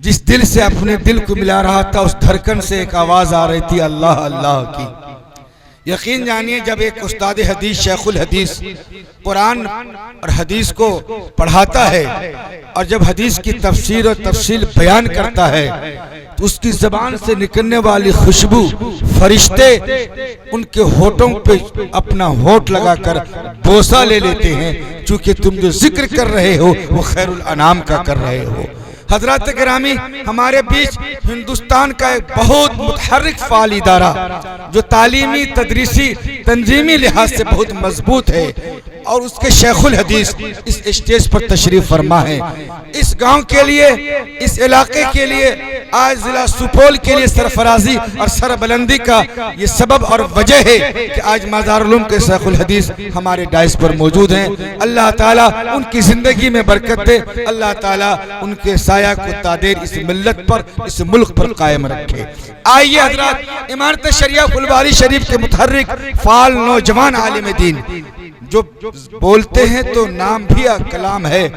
جس دل سے اپنے دل کو ملا رہا تھا اس دھڑکن سے ایک آواز آ رہی تھی اللہ اللہ کی۔ یقین جانیے جب ایک استاد حدیث شیخ الحدیث قرآن اور حدیث کو پڑھاتا ہے اور جب حدیث کی تفسیر اور تفصیل بیان کرتا ہے تو اس کی زبان سے نکلنے والی خوشبو فرشتے ان کے ہونٹوں پہ اپنا ہونٹ لگا کر بوسہ لے لیتے ہیں، چونکہ تم جو ذکر کر رہے ہو وہ خیر الانام کا کر رہے ہو۔ حضرات گرامی، ہمارے بیچ ہندوستان کا ایک بہت متحرک فعال ادارہ جو تعلیمی، تدریسی، تنظیمی لحاظ سے بہت مضبوط ہے اور اس کے شیخ الحدیث اس اسٹیج پر تشریف فرما ہے۔ اس گاؤں کے لیے، اس علاقے کے لیے، آج ضلع سپول کے لیے سرفرازی اور سربلندی کا یہ سبب اور وجہ ہے کہ آج مزار العلوم کے شیخ الحدیث ہمارے ڈائس پر موجود ہیں۔ اللہ تعالیٰ ان کی زندگی میں برکت دے، اللہ تعالیٰ ان کے سایہ کو تادیر اس ملت پر، اس ملک پر قائم رکھے۔ آئیے حضرات، امارت شریعہ پھلواری شریف کے متحرک فعال نوجوان عالم دین جو بولتے ہیں تو نام بھی کلام ہے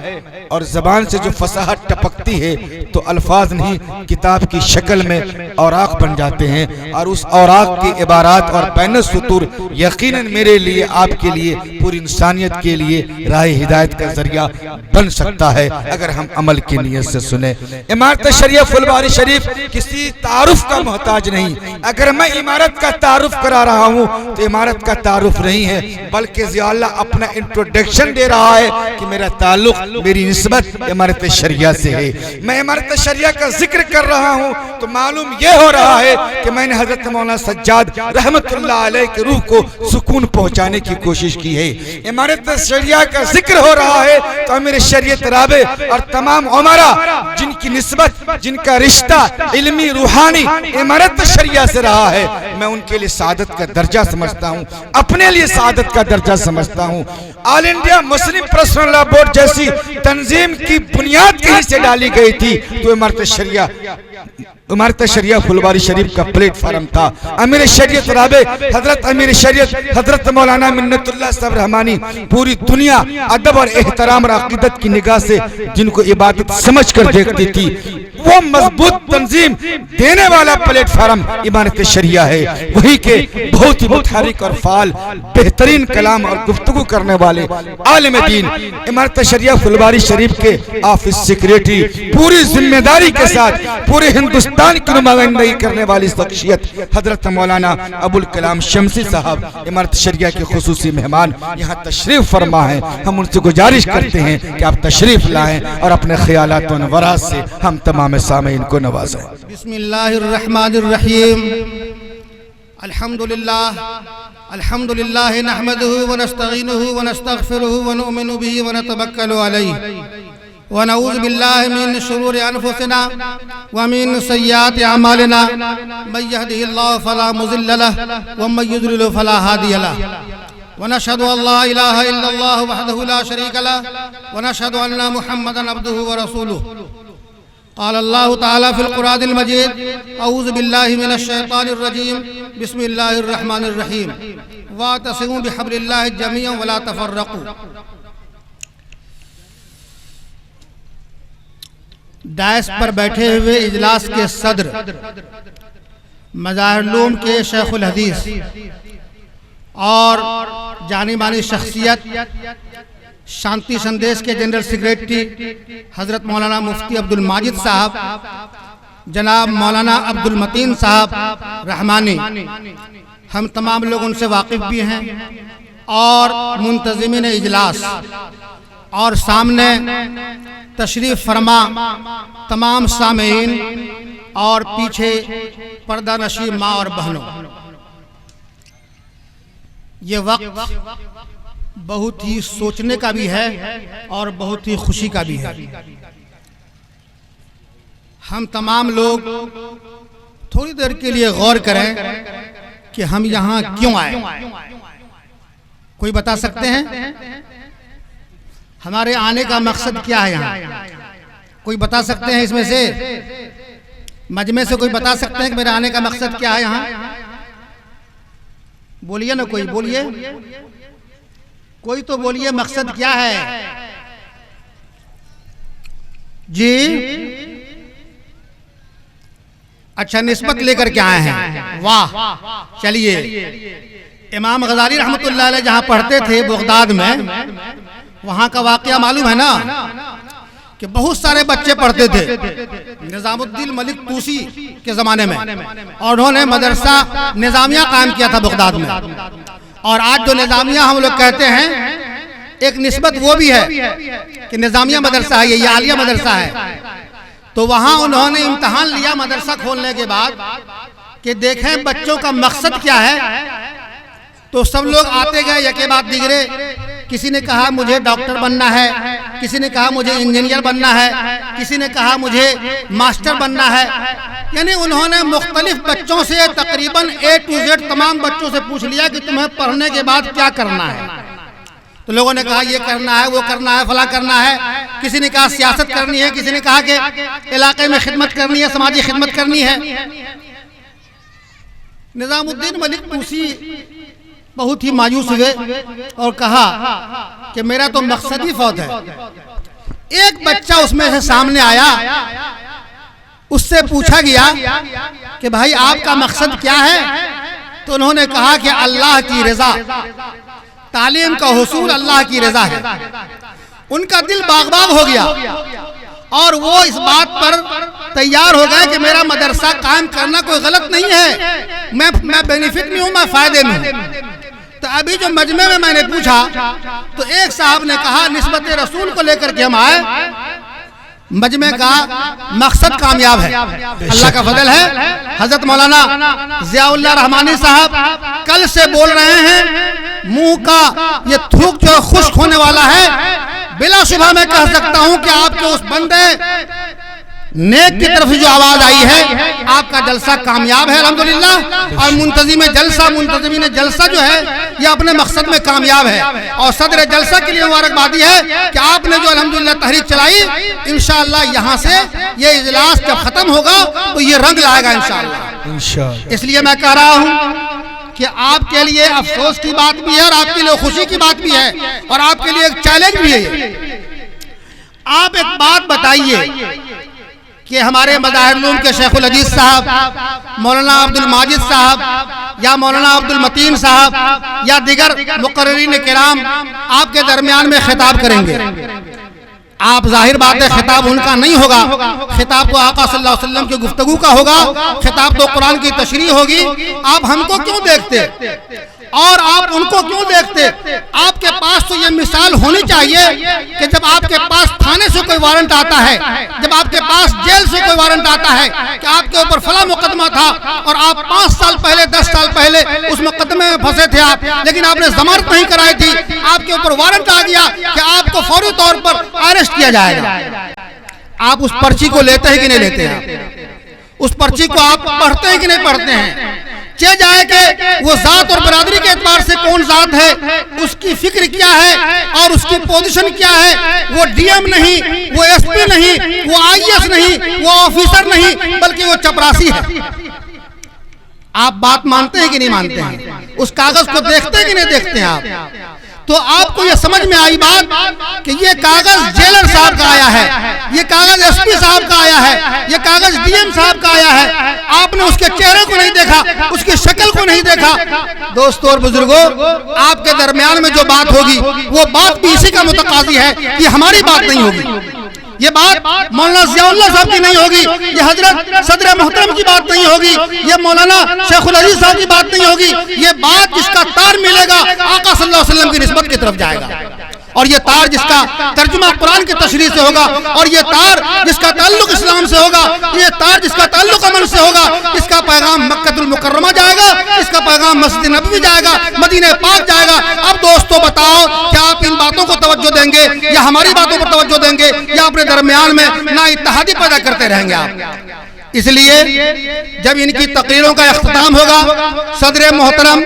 اور زبان سے جو فصاحت ٹپکتی ہے تو الفاظ نہیں کتاب کی شکل میں اوراق بن جاتے ہیں، اور اس اوراق کی عبارات اور بین السطور یقیناً میرے لیے، آپ کے لیے، پوری انسانیت کے لیے راہ ہدایت کا ذریعہ بن سکتا ہے اگر ہم عمل کی نیت سے سنیں۔ امارت شریعہ پھلواری شریف کسی تعارف کا محتاج نہیں۔ اگر میں عمارت کا تعارف کرا رہا ہوں تو عمارت کا تعارف نہیں ہے، بلکہ ضیاء اللہ اپنا انٹروڈکشن دے رہا ہے کہ میرا تعلق، میری نسبت امارت شریعہ سے ہے۔ میں امارت شریعہ کا ذکر کر رہا ہوں تو معلوم یہ ہو رہا ہے کہ میں نے حضرت مولانا سجاد رحمت اللہ علیہ کی روح کو سکون پہنچانے کی کوشش کی ہے۔ امارت شریعہ کا ذکر ہو رہا ہے تو امیر شریعت رابع اور تمام عمرہ جن کی نسبت، جن کا رشتہ علمی روحانی امارت شریعہ سے رہا ہے، میں ان کے لیے سعادت کا درجہ سمجھتا ہوں، اپنے لیے سعادت کا درجہ سمجھتا ہوں۔ آل انڈیا مسلم پرسنل لا بورڈ جیسی تنظیم کی بنیاد کہیں سے ڈالی گئی تھی تو امارت شریعہ پھلواری شریف کا پلیٹ فارم تھا۔ امیر شریعت رابع حضرت امیر شریعت حضرت مولانا منت اللہ صاحب رحمانی پوری دنیا ادب اور احترام اور عقیدت کی نگاہ سے جن کو عبادت سمجھ کر دیکھتی تھی، وہ مضبوط تنظیم دینے والا پلیٹ فارم امارت شریعہ ہے۔ وہی کے بہت ہی متحرک اور فعال، بہترین کلام اور گفتگو کرنے والے عالم دین، امارت شریعہ پھلواری شریف کے آفس سیکریٹری، پوری ذمہ داری کے ساتھ پورے ہندوستان کی نمائندگی کرنے والی شخصیت حضرت مولانا ابوالکلام شمسی صاحب امارت شریعہ کے خصوصی مہمان یہاں تشریف فرما ہیں۔ ہم ان سے گزارش کرتے ہیں کہ آپ تشریف لائیں اور اپنے خیالات و نظرات سے ہم تمام سامعین کو نوازیں۔ بسم اللہ الرحمن الرحیم۔ الحمد للہ نحمده ونستعینه ونستغفره ونؤمن به ونتوکل علیہ ونعوذ باللہ من شرور انفسنا ومن سیئات اعمالنا من یهده اللہ فلا مضل له ومن یضلل فلا ہادی له ونشهد ان لا الہ الا اللہ وحدہ لا شریک له ونشهد ان محمدا عبدہ ورسولہ۔ قال اللہ تعالی فی القرآن المجید اعوذ باللہ من الشیطان الرجیم بسم اللہ الرحمن الرحیم واعتصموا بحبل اللہ جميعا ولا تفرقوا۔ ڈائس پر بیٹھے ہوئے اجلاس کے صدر مزار العلوم کے شیخ الحدیث اور جانی مانی شخصیت شانتی سندیش کے جنرل سیکریٹری حضرت مولانا مفتی عبدالماجد صاحب، جناب مولانا عبدالمتین صاحب رحمانی، ہم تمام لوگ ان سے واقف بھی ہیں، اور منتظمین اجلاس اور سامنے تشریف فرما تمام سامعین اور پیچھے پردہ نشین ماں اور بہنوں، یہ وقت بہت ہی سوچنے کا بھی ہے اور بہت ہی خوشی کا بھی ہے۔ ہم تمام لوگ تھوڑی دیر کے لیے غور کریں کہ ہم یہاں کیوں آئے۔ کوئی بتا سکتے ہیں ہمارے آنے کا مقصد کیا ہے یہاں؟ کوئی بتا سکتے ہیں اس میں سے؟ مجمع سے کوئی بتا سکتے ہیں کہ میرے آنے کا مقصد کیا ہے یہاں؟ بولیے نا، کوئی بولیے، کوئی تو بولیے مقصد کیا ہے؟ جی اچھا نسبت لے کر کے آئے ہیں، واہ. چلیے امام غزالی رحمت اللہ علیہ جہاں پڑھتے تھے بغداد میں، وہاں کا واقعہ معلوم ہے نا کہ بہت سارے بچے پڑھتے تھے نظام الدین ملک طوسی کے زمانے میں، اور انہوں نے مدرسہ نظامیہ قائم کیا تھا بغداد میں. اور آج جو نظامیہ ہم لوگ کہتے ہیں ایک نسبت وہ بھی ہے کہ نظامیہ مدرسہ ہے، یہ عالیہ مدرسہ ہے. تو وہاں انہوں نے امتحان لیا مدرسہ کھولنے کے بعد کہ دیکھیں بچوں کا مقصد کیا ہے. تو سب لوگ آتے گئے یکے بعد دیگرے. کسی نے کہا مجھے ڈاکٹر بننا ہے، کسی نے کہا مجھے انجینئر بننا ہے، کسی نے کہا مجھے ماسٹر بننا ہے. یعنی انہوں نے مختلف بچوں سے تقریباً A to Z تمام بچوں سے پوچھ لیا کہ تمہیں پڑھنے کے بعد کیا کرنا ہے. تو لوگوں نے کہا یہ کرنا ہے، وہ کرنا ہے، فلاں کرنا ہے. کسی نے کہا سیاست کرنی ہے، کسی نے کہا کہ علاقے میں خدمت کرنی ہے، سماجی خدمت کرنی ہے. نظام الدین ملک طوسی بہت ہی مایوس ہوئے اور کہا کہ میرا تو مقصد ہی فوت ہے. ایک بچہ اس میں سے سامنے آیا، اس سے پوچھا گیا کہ بھائی آپ کا مقصد کیا ہے؟ تو انہوں نے کہا کہ اللہ کی رضا، تعلیم کا حصول اللہ کی رضا ہے. ان کا دل باغ باغ ہو گیا اور وہ اس بات پر تیار ہو گئے کہ میرا مدرسہ قائم کرنا کوئی غلط نہیں ہے، میں بینیفٹ میں ہوں، میں فائدے میں ہوں. تو ابھی جو مجمع میں نے پوچھا تو ایک صاحب نے کہا نسبت رسول کو لے کر کے ہم آئے، مجمع کا مقصد کامیاب ہے، اللہ کا فضل ہے. حضرت مولانا ضیاء اللہ رحمانی صاحب کل سے بول رہے ہیں، منہ کا یہ تھوک جو خشک ہونے والا ہے. بلا شبہ میں کہہ سکتا ہوں کہ آپ کے اس بندے نیک کی طرف جو آواز آئی ہے آپ کا جلسہ کامیاب ہے الحمدللہ. اور منتظمین جلسہ جو ہے یہ اپنے مقصد میں کامیاب ہے. اور صدر جلسہ کے لیے مبارکبادی ہے کہ آپ نے جو الحمدللہ تحریک چلائی، انشاءاللہ یہاں سے یہ اجلاس جب ختم ہوگا تو یہ رنگ لائے گا انشاءاللہ. اس لیے میں کہہ رہا ہوں کہ آپ کے لیے افسوس کی بات بھی ہے اور آپ کے لیے خوشی کی بات بھی ہے اور آپ کے لیے ایک چیلنج بھی ہے. آپ ایک بات بتائیے کہ ہمارے مظاہر العلوم کے شیخ الحدیث صاحب مولانا عبد الماجد صاحب یا مولانا عبد المتین صاحب یا دیگر مقررین کرام آپ کے درمیان میں خطاب کریں گے. آپ ظاہر بات ہے خطاب ان کا نہیں ہوگا، خطاب تو آقا صلی اللہ علیہ وسلم کی گفتگو کا ہوگا، خطاب تو قرآن کی تشریح ہوگی. آپ ہم کو کیوں دیکھتے اور آپ ان کو کیوں دیکھتے؟ آپ کے پاس تو یہ مثال ہونی چاہیے کہ جب آپ کے پاس تھانے سے کوئی وارنٹ آتا ہے، جب آپ کے پاس جیل سے کوئی وارنٹ آتا ہے کہ آپ کے اوپر فلاں مقدمہ تھا اور آپ 5 سال پہلے 10 سال پہلے اس مقدمے میں پھنسے تھے آپ، لیکن آپ نے ضمانت نہیں کرائی تھی، آپ کے اوپر وارنٹ آ گیا کہ آپ کو فوری طور پر اریسٹ کیا جائے گا. آپ اس پرچی کو لیتے ہیں کہ نہیں لیتے ہیں؟ اس پرچی کو آپ پڑھتے ہیں کہ نہیں پڑھتے ہیں؟ چہ جائے کہ وہ ذات اور برادری کے اعتبار سے کون ذات ہے، اس کی فکر کیا ہے اور اس کی پوزیشن کیا ہے. وہ ڈی ایم نہیں، وہ ایس پی نہیں، وہ آئی ایس نہیں، وہ آفیسر نہیں، بلکہ وہ چپراسی ہے. آپ بات مانتے ہیں کہ نہیں مانتے ہیں؟ اس کاغذ کو دیکھتے ہیں کہ نہیں دیکھتے ہیں آپ؟ تو آپ کو یہ سمجھ میں آئی بات کہ یہ کاغذ جیلر صاحب کا آیا ہے، یہ کاغذ ایس پی صاحب کا آیا ہے، یہ کاغذ ڈی ایم صاحب کا آیا ہے. آپ نے اس کے چہرے کو نہیں دیکھا، اس کی شکل کو نہیں دیکھا. دوستو اور بزرگوں، آپ کے درمیان میں جو بات ہوگی وہ بات بھی اسی کا متقاضی ہے. یہ ہماری بات نہیں ہوگی، یہ بات مولانا ضیاء اللہ صاحب کی نہیں ہوگی، یہ حضرت صدر محترم کی بات نہیں ہوگی، یہ مولانا شیخ الحدیث صاحب کی بات نہیں ہوگی. یہ بات جس کا تار ملے گا آقا صلی اللہ علیہ وسلم کی نسبت کی طرف جائے گا، اور یہ تار جس کا ترجمہ قرآن کی تشریح سے ہوگا، اور یہ تار جس کا تعلق اسلام سے ہوگا، یہ تار جس کا تعلق امن سے ہوگا. اس کا پیغام مکہ المکرمہ جائے گا، اس کا پیغام مسجد نبوی جائے گا، مدینہ پاک جائے گا. اب دوستو بتاؤ کیا آپ ان باتوں کو توجہ دیں گے یا ہماری باتوں پر توجہ دیں گے یا اپنے درمیان میں نا اتحادی پیدا کرتے رہیں گے آپ؟ اس لیے جب ان کی تقریروں کا اختتام ہوگا، صدر محترم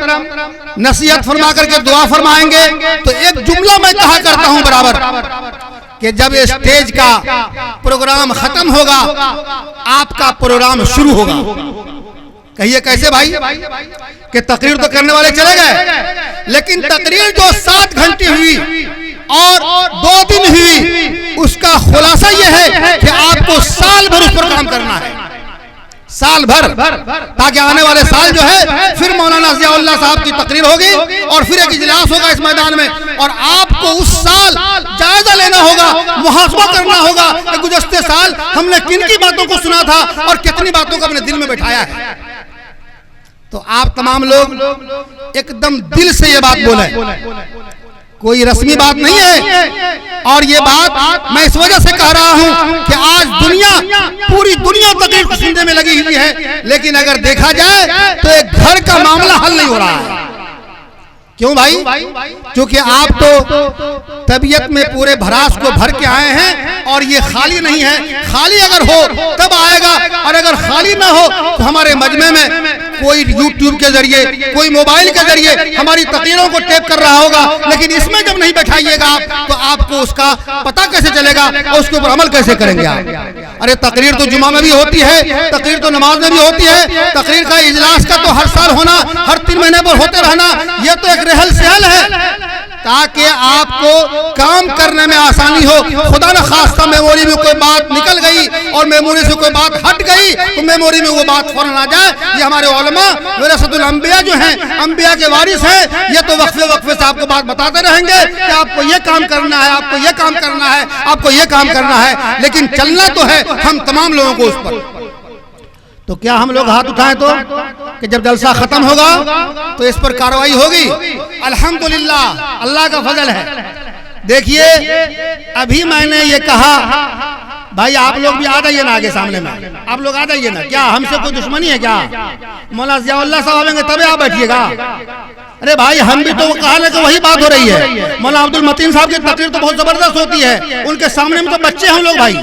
نصیحت فرما کر کے دعا فرمائیں گے. تو ایک جملہ میں کہا کرتا ہوں برابر کہ جب اسٹیج کا پروگرام ختم ہوگا آپ کا پروگرام شروع ہوگا. کہیے کیسے بھائی؟ کہ تقریر تو کرنے والے چلے گئے، لیکن تقریر جو 7 گھنٹے ہوئی اور 2 دن ہوئی، اس کا خلاصہ یہ ہے کہ آپ کو سال بھر اس پر کام کرنا ہے. سال بھر، تاکہ آنے والے سال جو ہے پھر مولانا ضیاء اللہ صاحب کی تقریر ہوگی اور پھر ایک اجلاس ہوگا اس میدان میں، اور آپ کو اس سال جائزہ لینا ہوگا، محاسبہ کرنا ہوگا کہ گزشتے سال ہم نے کن کی باتوں کو سنا تھا اور کتنی باتوں کو اپنے دل میں بٹھایا ہے۔ تو آپ تمام لوگ ایک دم دل سے یہ بات بولیں، کوئی رسمی بات نہیں ہے، اور یہ بات میں اس وجہ سے کہہ رہا ہوں کہ آج پوری دنیا تقریر کو سننے میں لگی ہوئی ہے، لیکن اگر دیکھا جائے تو ایک گھر کا معاملہ حل نہیں ہو رہا ہے۔ کیوں بھائی؟ کیونکہ آپ تو طبیعت میں پورے بھراس کو بھر کے آئے ہیں، اور یہ خالی نہیں ہے۔ خالی اگر ہو تب آئے گا، اور اگر خالی نہ ہو تو ہمارے مجمع میں کوئی یوٹیوب کے ذریعے، کوئی موبائل کے ذریعے ہماری تقریروں کو ٹیپ کر رہا ہوگا، لیکن اس میں جب نہیں بیٹھائیے گا آپ تو آپ کو اس کا پتہ کیسے چلے گا اور اس کے اوپر عمل کیسے کریں گے آپ؟ ارے تقریر تو جمعہ میں بھی ہوتی ہے، تقریر تو نماز میں بھی ہوتی ہے، تقریر کا اجلاس کا تو ہر سال ہونا، ہر 3 مہینے پر ہوتے رہنا، یہ تو ایک رہل سہل ہے تاکہ آپ کو کام کرنے میں آسانی ہو۔ خدا نہ خواستہ میموری میں کوئی بات نکل گئی اور میموری سے کوئی بات ہٹ گئی تو میموری میں وہ بات فوراً آ جائے۔ یہ ہمارے علماء ورثۃ الانبیاء جو ہیں، انبیاء کے وارث ہیں، یہ تو وقفے سے آپ کو بات بتاتے رہیں گے کہ آپ کو یہ کام کرنا ہے، آپ کو یہ کام کرنا ہے، آپ کو یہ کام کرنا ہے، لیکن چلنا تو ہے ہم تمام لوگوں کو اس پر۔ تو کیا ہم لوگ ہاتھ اٹھائیں تو کہ جب جلسہ ختم ہوگا تو اس پر کارروائی ہوگی؟ الحمدللہ، اللہ کا فضل ہے۔ دیکھیے ابھی میں نے یہ کہا، بھائی آپ لوگ بھی آ جائیے نا آگے سامنے میں، آپ لوگ آ جائیے نا، کیا ہم سے کوئی دشمنی ہے کیا؟ مولانا ضیاء اللہ صاحب آئیں گے تبھی آپ بیٹھیے گا؟ ارے بھائی ہم بھی تو کہا نا کہ وہی بات ہو رہی ہے۔ مولانا عبد المتین صاحب کی تقریر تو بہت زبردست ہوتی ہے، ان کے سامنے میں تو بچے ہیں لوگ۔ بھائی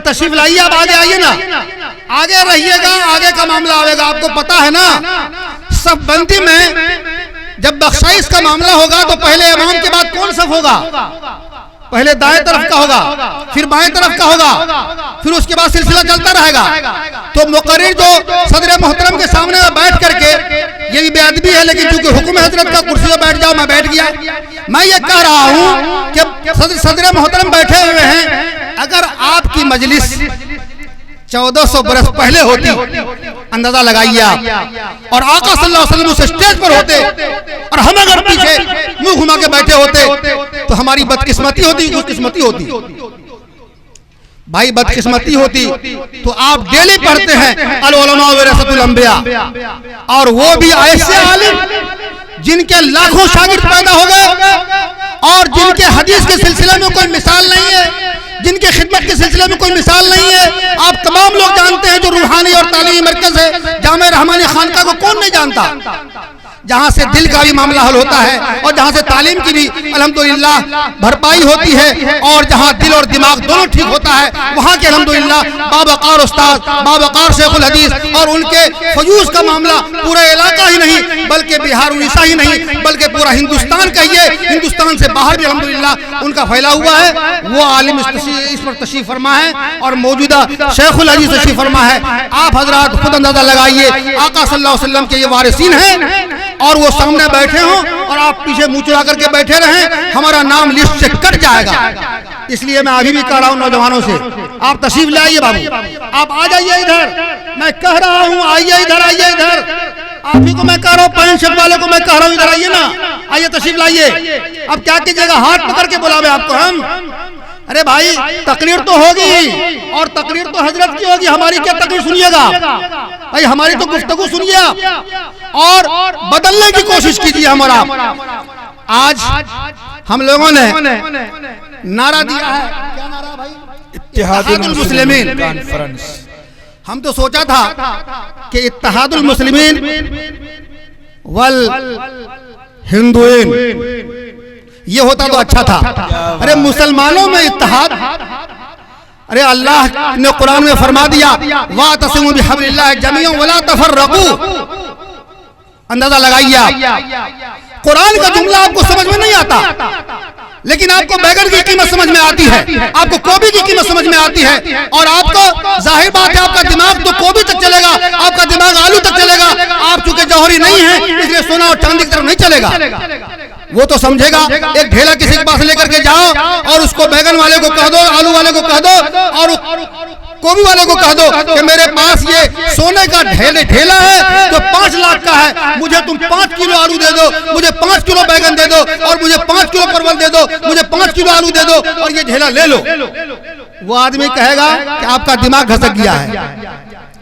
تشریف لائیے، آپ آگے آئیے نا، آگے رہیے گا، آگے کا معاملہ آئے گا۔ آپ کو پتا ہے نا صف بندی میں جب بخشائش کا معاملہ ہوگا تو پہلے امام کے بعد کون صف ہوگا؟ پہلے دائیں طرف کا ہوگا، پھر بائیں طرف کا ہوگا، پھر اس کے بعد سلسلہ چلتا رہے گا۔ تو مقرر جو صدر محترم کے سامنے بیٹھ کر کے، یہ بھی بے ادبی ہے لیکن چونکہ حکم حضرت کا کرسی پہ بیٹھ جاؤ، میں بیٹھ گیا۔ میں یہ کہہ رہا ہوں کہ صدر محترم بیٹھے ہوئے ہیں، اگر آپ کی مجلس 1400 برس پہلے ہوتی، اندازہ لگائیے آپ، اور آقا صلی اللہ علیہ وسلم اس اسٹیج پر ہوتے اور ہم اگر پیچھے منہ گھما کے بیٹھے ہوتے تو ہماری بدقسمتی ہوتی، خوش قسمتی ہوتی؟ بھائی بدقسمتی ہوتی تو آپ ڈیلی پڑھتے ہیں العلماء ورثۃ الانبیاء، اور وہ بھی ایسے عالم جن کے لاکھوں شاگرد پیدا ہو گئے اور جن کے حدیث کے سلسلے میں کوئی مثال نہیں ہے، جن کے خدمت کے سلسلے میں کوئی مثال نہیں ہے۔ آپ تمام لوگ جانتے ہیں جو روحانی اور تعلیمی مرکز ہے جامع رحمانی خانقاہ کو کون نہیں جانتا، جہاں سے دل کا بھی معاملہ حل ہوتا ہے اور جہاں سے تعلیم کی بھی الحمدللہ بھرپائی ہوتی ہے، اور جہاں دل اور دماغ دونوں ٹھیک ہوتا ہے وہاں کے الحمدللہ باوقار استاد، باوقار شیخ الحدیث، اور ان کے فیوز کا معاملہ پورا علاقہ ہی نہیں بلکہ بہار اڑیسہ ہی نہیں بلکہ پورا ہندوستان کا ہی ہے، ہندوستان سے باہر بھی الحمدللہ ان کا پھیلا ہوا ہے۔ وہ عالم اس پر تشریف فرما ہے اور موجودہ شیخ الحدیث تشریف فرما ہے۔ آپ حضرات خود اندازہ لگائیے، آقا صلی اللہ علیہ وسلم کے یہ وارثین ہیں اور وہ سامنے بیٹھے ہوں اور آپ پیچھے منہ چڑھا کر کے بیٹھے رہیں، ہمارا نام لسٹ سے کٹ جائے گا۔ اس لیے میں ابھی بھی کہہ رہا ہوں نوجوانوں سے، آپ تشریف لے آئیے بابو، آپ آ جائیے ادھر، میں کہہ رہا ہوں آئیے ادھر، آئیے ادھر، آپ ہی کو میں کہہ رہا ہوں، پینٹ شرٹ والے کو میں کہہ رہا ہوں ادھر آئیے نا، آئیے تشریف لائیے۔ اب کیا کیجیے گا، ہاتھ پکڑ کے بلاوے آپ کو ہم؟ ارے بھائی تقریر تو ہوگی، اور تقریر تو حضرت کی ہوگی، ہماری کیا تقریر سنیے گا بھائی، ہماری تو گفتگو سنیے اور بدلنے کی کوشش کیجیے ہمارا۔ آج ہم لوگوں نے نعرہ دیا ہے، کیا نعرہ بھائی؟ اتحاد المسلمین کانفرنس۔ ہم تو سوچا تھا کہ اتحاد المسلمین والہندوین یہ ہوتا تو اچھا تھا۔ ارے مسلمانوں میں اتحاد، ارے اللہ نے قرآن میں فرما دیا وَاعْتَصِمُوا بِحَبْلِ اللَّهِ جَمِيعًا وَلَا تَفَرَّقُوا۔ اندازہ لگائیے آپ، قرآن کا جملہ آپ کو سمجھ میں نہیں آتا لیکن آپ کو بیگن کی قیمت سمجھ میں آتی ہے، آپ کو گوبھی کی قیمت سمجھ میں آتی ہے، اور آپ کو ظاہر بات ہے آپ کا دماغ تو گوبھی تک چلے گا، آپ کا دماغ آلو تک چلے گا۔ آپ چونکہ جوہری نہیں ہیں اس لیے سونا اور چاندی کی طرف نہیں چلے گا۔ وہ تو سمجھے گا ایک ڈھیلا کسی کے پاس لے کر کے جاؤ اور اس کو بیگن والے کو کہہ دو، آلو والے کو کہہ دو، اور کوبی والے کو کہہ دو کہ میرے پاس یہ سونے کا ڈھیلا ہے تو 5 لاکھ کا ہے، مجھے تم 5 کلو آلو دے دو، مجھے 5 کلو بیگن دے دو، اور مجھے 5 کلو پرول دے دو، مجھے 5 کلو آلو دے دو، اور یہ ڈھیلا لے لو۔ وہ آدمی کہے گا کہ آپ کا دماغ گھسک گیا ہے،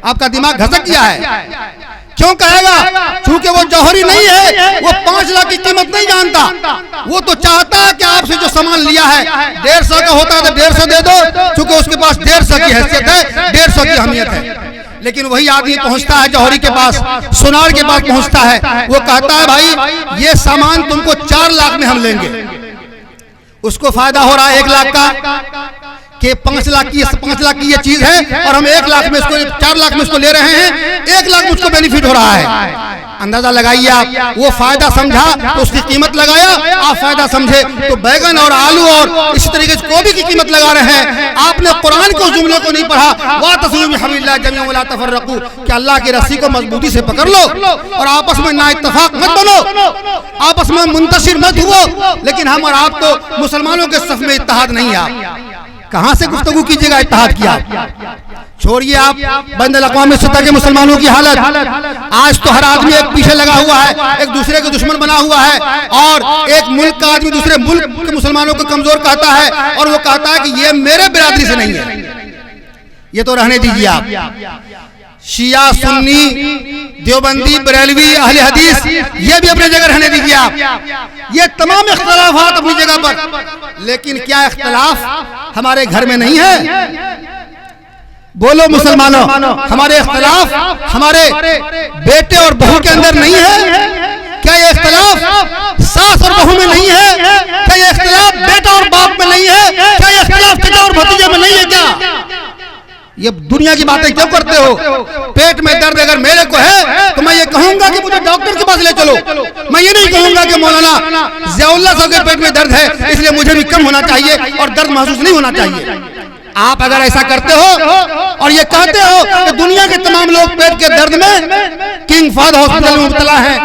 آپ کا دماغ گھسک گیا ہے۔ کیوں کہے گا؟ چونکہ وہ جوہری نہیں ہے، وہ 5 لاکھ کی قیمت نہیں جانتا، وہ تو چاہتا ہے کہ آپ سے جو سامان لیا ہے 150 کا ہوتا ہے تو 150 دے دو، چونکہ اس کے پاس 150 کی حیثیت ہے، 150 کی اہمیت ہے۔ لیکن وہی آدمی پہنچتا ہے جوہری کے پاس، سونار کے پاس پہنچتا ہے، وہ کہتا ہے بھائی یہ سامان تم کو 4 لاکھ میں ہم لیں گے۔ اس کو فائدہ ہو رہا ہے 1 لاکھ کا کہ 5 لاکھ کی یہ چیز ہے، اور ہم 1 لاکھ میں اس کو 4 لاکھ میں اس کو لے رہے ہیں، 1 لاکھ میں اس کو بینیفٹ ہو رہا ہے۔ اندازہ لگائیے آپ، وہ فائدہ سمجھا تو اس کی قیمت لگایا، آپ فائدہ سمجھے تو بیگن اور آلو اور اسی طریقے سے گوبھی کی قیمت لگا رہے ہیں۔ آپ نے قرآن کے اس جملے کو نہیں پڑھا، وَاعْتَصِمُوا بِحَبْلِ اللَّهِ جَمِيعًا وَلَا تَفَرَّقُوا، کہ اللہ کی رسی کو مضبوطی سے پکڑ لو اور آپس میں نا اتفاق مت بنو، آپس میں منتشر مت ہو۔ لیکن ہم اور آپ تو مسلمانوں کے صف میں اتحاد نہیں ہے۔ کہاں سے گفتگو کیجیے گا اتحاد کیا؟ چھوڑیے آپ بین الاقوامی سطح کے مسلمانوں کی حالت، آج تو ہر آدمی ایک پیچھے لگا ہوا ہے، ایک دوسرے کے دشمن بنا ہوا ہے، اور ایک ملک کا آدمی دوسرے ملک کے مسلمانوں کو کمزور کہتا ہے، اور وہ کہتا ہے کہ یہ میرے برادری سے نہیں ہے۔ یہ تو رہنے دیجیے آپ۔ شیعہ، سنی، دیوبندی، بریلوی، اہل حدیث، یہ بھی اپنے جگہ رہنے دیجیے آپ۔ یہ تمام اختلافات اپنی جگہ پر، لیکن کیا اختلاف ہمارے گھر میں نہیں ہے؟ بولو مسلمانوں، ہمارے اختلاف ہمارے بیٹے اور بہو کے اندر نہیں ہے؟ کیا یہ اختلاف ساس اور بہو میں نہیں ہے؟ کیا یہ اختلاف بیٹا اور باپ میں نہیں ہے؟ کیا یہ اختلاف چچا اور بھتیجے میں نہیں ہے؟ کیا یہ دنیا کی باتیں کیوں کرتے ہو؟ پیٹ میں درد اگر میرے کو ہے تو میں یہ کہوں گا کہ مجھے ڈاکٹر کے پاس لے چلو، میں یہ نہیں کہوں گا کہ مولانا ضیاء اللہ صاحب کے پیٹ میں درد ہے اس لیے مجھے بھی کم ہونا چاہیے اور درد محسوس نہیں ہونا چاہیے۔ آپ اگر ایسا کرتے ہو اور یہ کہتے ہو کہ دنیا کے تمام لوگ پیٹ کے درد میں کنگ فہد ہاسپٹل میں مبتلا ہیں،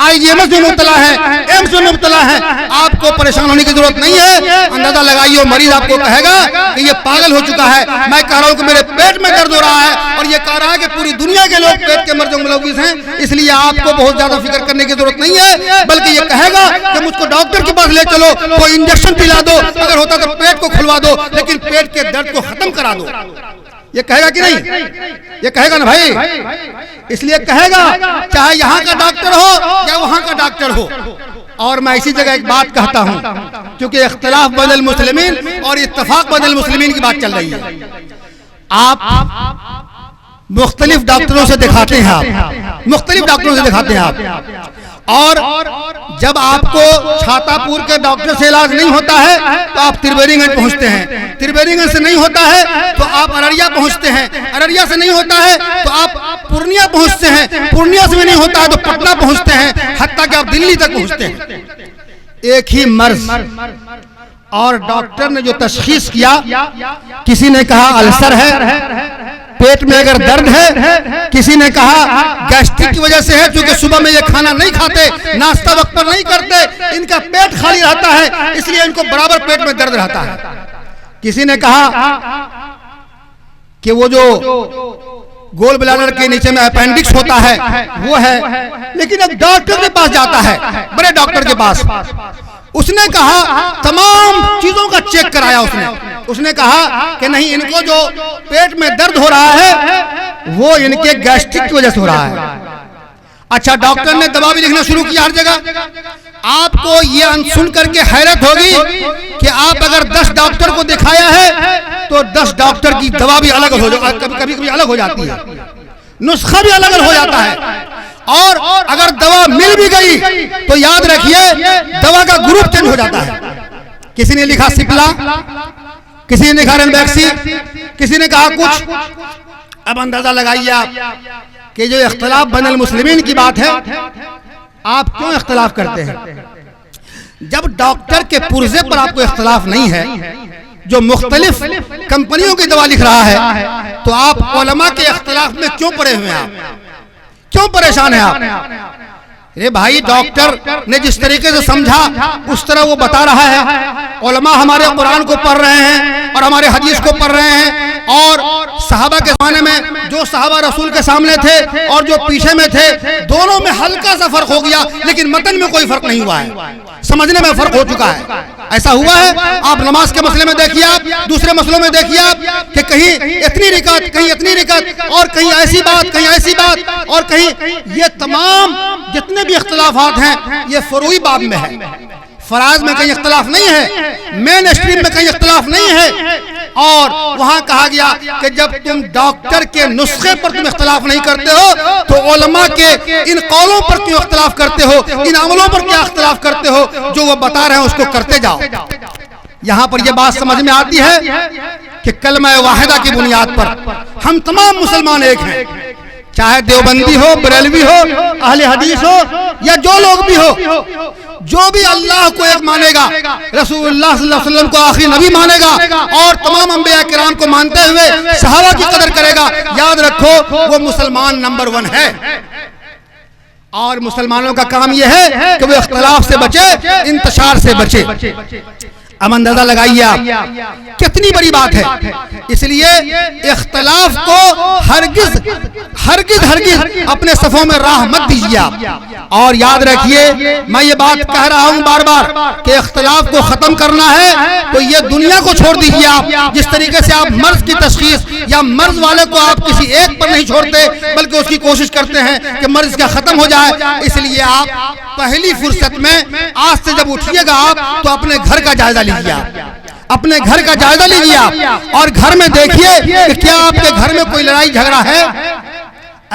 IGMS میں مبتلا ہیں، ایمس میں مبتلا ہیں، آپ کو پریشان ہونے کی ضرورت نہیں ہے۔ اندازہ لگائیے، مریض آپ کو کہے گا کہ یہ پاگل ہو چکا ہے، میں کہہ رہا ہوں کہ میرے پیٹ میں درد ہو رہا ہے، اور یہ کہہ رہا ہے کہ پوری دنیا کے لوگ پیٹ کے مرضوں میں ملوث ہیں، اس لیے آپ کو بہت زیادہ فکر کرنے کی ضرورت نہیں ہے، بلکہ یہ کہے گا کہ مجھ کو ڈاکٹر کے پاس لے چلو، کوئی انجیکشن پلا دو، اگر ہوتا تو پیٹ کو کھلوا دو، لیکن پیٹ کے درد کو ختم کرا دو۔ یہ کہے گا کہ نہیں؟ یہ کہے گا نا بھائی، اس لیے کہے گا چاہے یہاں کا ڈاکٹر ہو یا وہاں کا ڈاکٹر ہو۔ اور میں اسی جگہ ایک بات کہتا ہوں، کیونکہ اختلاف بین المسلمین اور اتفاق بین المسلمین کی بات چل رہی ہے۔ آپ مختلف ڈاکٹروں سے دکھاتے ہیں، آپ مختلف ڈاکٹروں سے دکھاتے ہیں آپ، اور جب آپ کو چھاتا پور کے ڈاکٹر سے علاج نہیں ہوتا ہے تو آپ تربیری گنج پہنچتے ہیں، تربیری گنج سے نہیں ہوتا ہے تو آپ ارریا پہنچتے ہیں، ارریا سے نہیں ہوتا ہے تو آپ پورنیہ پہنچتے ہیں، پورنیہ سے نہیں ہوتا ہے تو پٹنہ پہنچتے ہیں، حتیٰ کہ آپ دلی تک پہنچتے ہیں۔ ایک ہی مرض، اور ڈاکٹر نے جو تشخیص کیا، کسی نے کہا السر ہے، پیٹ میں اگر درد ہے، کسی نے کہا گیسٹرک کی وجہ سے ہے، چونکہ صبح میں یہ کھانا نہیں کھاتے، ناشتہ وقت پر نہیں کرتے، ان کا پیٹ خالی رہتا ہے اس لیے ان کو برابر پیٹ میں درد رہتا ہے۔ کسی نے کہا کہ وہ جو گول بلادر کے نیچے میں اپینڈکس ہوتا ہے وہ ہے، لیکن اب ڈاکٹر کے پاس جاتا ہے، بڑے ڈاکٹر کے پاس، اس نے کہا تمام چیزوں کا چیک کرایا، اس نے کہا کہ نہیں، ان کو جو پیٹ میں درد ہو رہا ہے وہ ان کے گیسٹرک کی وجہ سے ہو رہا ہے۔ اچھا، ڈاکٹر نے دوا بھی لکھنا شروع کیا ہر جگہ۔ آپ کو یہ سن کر کے حیرت ہوگی کہ آپ اگر 10 ڈاکٹر کو دکھایا ہے تو 10 ڈاکٹر کی دوا بھی الگ ہو جاتی، کبھی الگ ہو جاتی ہے، نسخہ بھی الگ ہو جاتا ہے، اور اگر دوا مل بھی گئی تو یاد رکھیے دوا کا گروپ چینج ہو جاتا ہے۔ کسی نے لکھا سپلا، کسی نے لکھا رینبیکسی، کسی نے کہا کچھ۔ اب اندازہ لگائیے آپ کہ جو اختلاف بین المسلمین کی بات ہے، آپ کیوں اختلاف کرتے ہیں؟ جب ڈاکٹر کے پرزے پر آپ کو اختلاف نہیں ہے، جو مختلف کمپنیوں کی دوا لکھ رہا ہے، تو آپ علماء کے اختلاف میں کیوں پڑے ہوئے ہیں؟ آپ کیوں پریشان ہیں؟ آپ اے بھائی، ڈاکٹر نے جس طریقے سے سمجھا اس طرح وہ بتا رہا ہے، علماء ہمارے قرآن کو پڑھ رہے ہیں اور ہمارے حدیث کو پڑھ رہے ہیں، اور صحابہ کے زمانے میں جو صحابہ رسول کے سامنے تھے اور جو پیچھے میں تھے دونوں میں ہلکا سا فرق ہو گیا، لیکن متن میں کوئی فرق نہیں ہوا ہے، سمجھنے میں فرق ہو چکا ہے۔ ایسا ہوا ہے آپ نماز کے مسئلے میں دیکھیے، آپ دوسرے مسئلوں میں دیکھیے آپ کہ کہیں اتنی رکعت، کہیں اتنی رکعت، اور کہیں ایسی بات، کہیں ایسی بات، اور کہیں یہ تمام جتنے بھی اختلافات ہیں یہ فروعی باب میں ہے، فرائض میں کہیں اختلاف نہیں ہے، مین اسٹریم میں کہیں اختلاف نہیں ہے۔ اور وہاں کہا گیا کہ جب تم ڈاکٹر کے نسخے پر تم اختلاف نہیں کرتے ہو تو علماء کے ان قولوں پر کیوں اختلاف کرتے ہو، ان عملوں پر کیا اختلاف کرتے ہو، جو وہ بتا رہے ہیں اس کو کرتے جاؤ۔ یہاں پر یہ بات سمجھ میں آتی ہے کہ کلمہ واحدہ کی بنیاد پر ہم تمام مسلمان ایک ہیں، چاہے دیوبندی ہو، بریلوی ہو، اہل حدیث ہو، یا جو لوگ بھی ہو، جو بھی اللہ کو ایک مانے گا، رسول اللہ صلی اللہ علیہ وسلم کو آخری نبی مانے گا اور تمام انبیاء کرام کو مانتے ہوئے صحابہ کی قدر کرے گا، یاد رکھو وہ مسلمان نمبر 1 ہے۔ اور مسلمانوں کا کام یہ ہے کہ وہ اختلاف سے بچے، انتشار سے بچے۔ اب اندازہ لگائیے آپ کتنی بڑی بات ہے، اس لیے اختلاف کو ہرگز ہرگز ہرگز اپنے صفوں میں راہ مت دیجیے آپ۔ اور یاد رکھیے میں یہ بات کہہ رہا ہوں بار بار کہ اختلاف کو ختم کرنا ہے تو یہ دنیا کو چھوڑ دیجیے آپ۔ جس طریقے سے آپ مرض کی تشخیص یا مرض والے کو آپ کسی ایک پر نہیں چھوڑتے بلکہ اس کی کوشش کرتے ہیں کہ مرض کا ختم ہو جائے، اس لیے آپ پہلی فرصت میں آج سے جب اٹھیے گا آپ تو اپنے گھر کا جائزہ لیجیے آپ، اپنے گھر کا جائزہ لیجیے آپ، اور گھر میں دیکھیے کہ کیا آپ کے گھر میں کوئی لڑائی جھگڑا ہے۔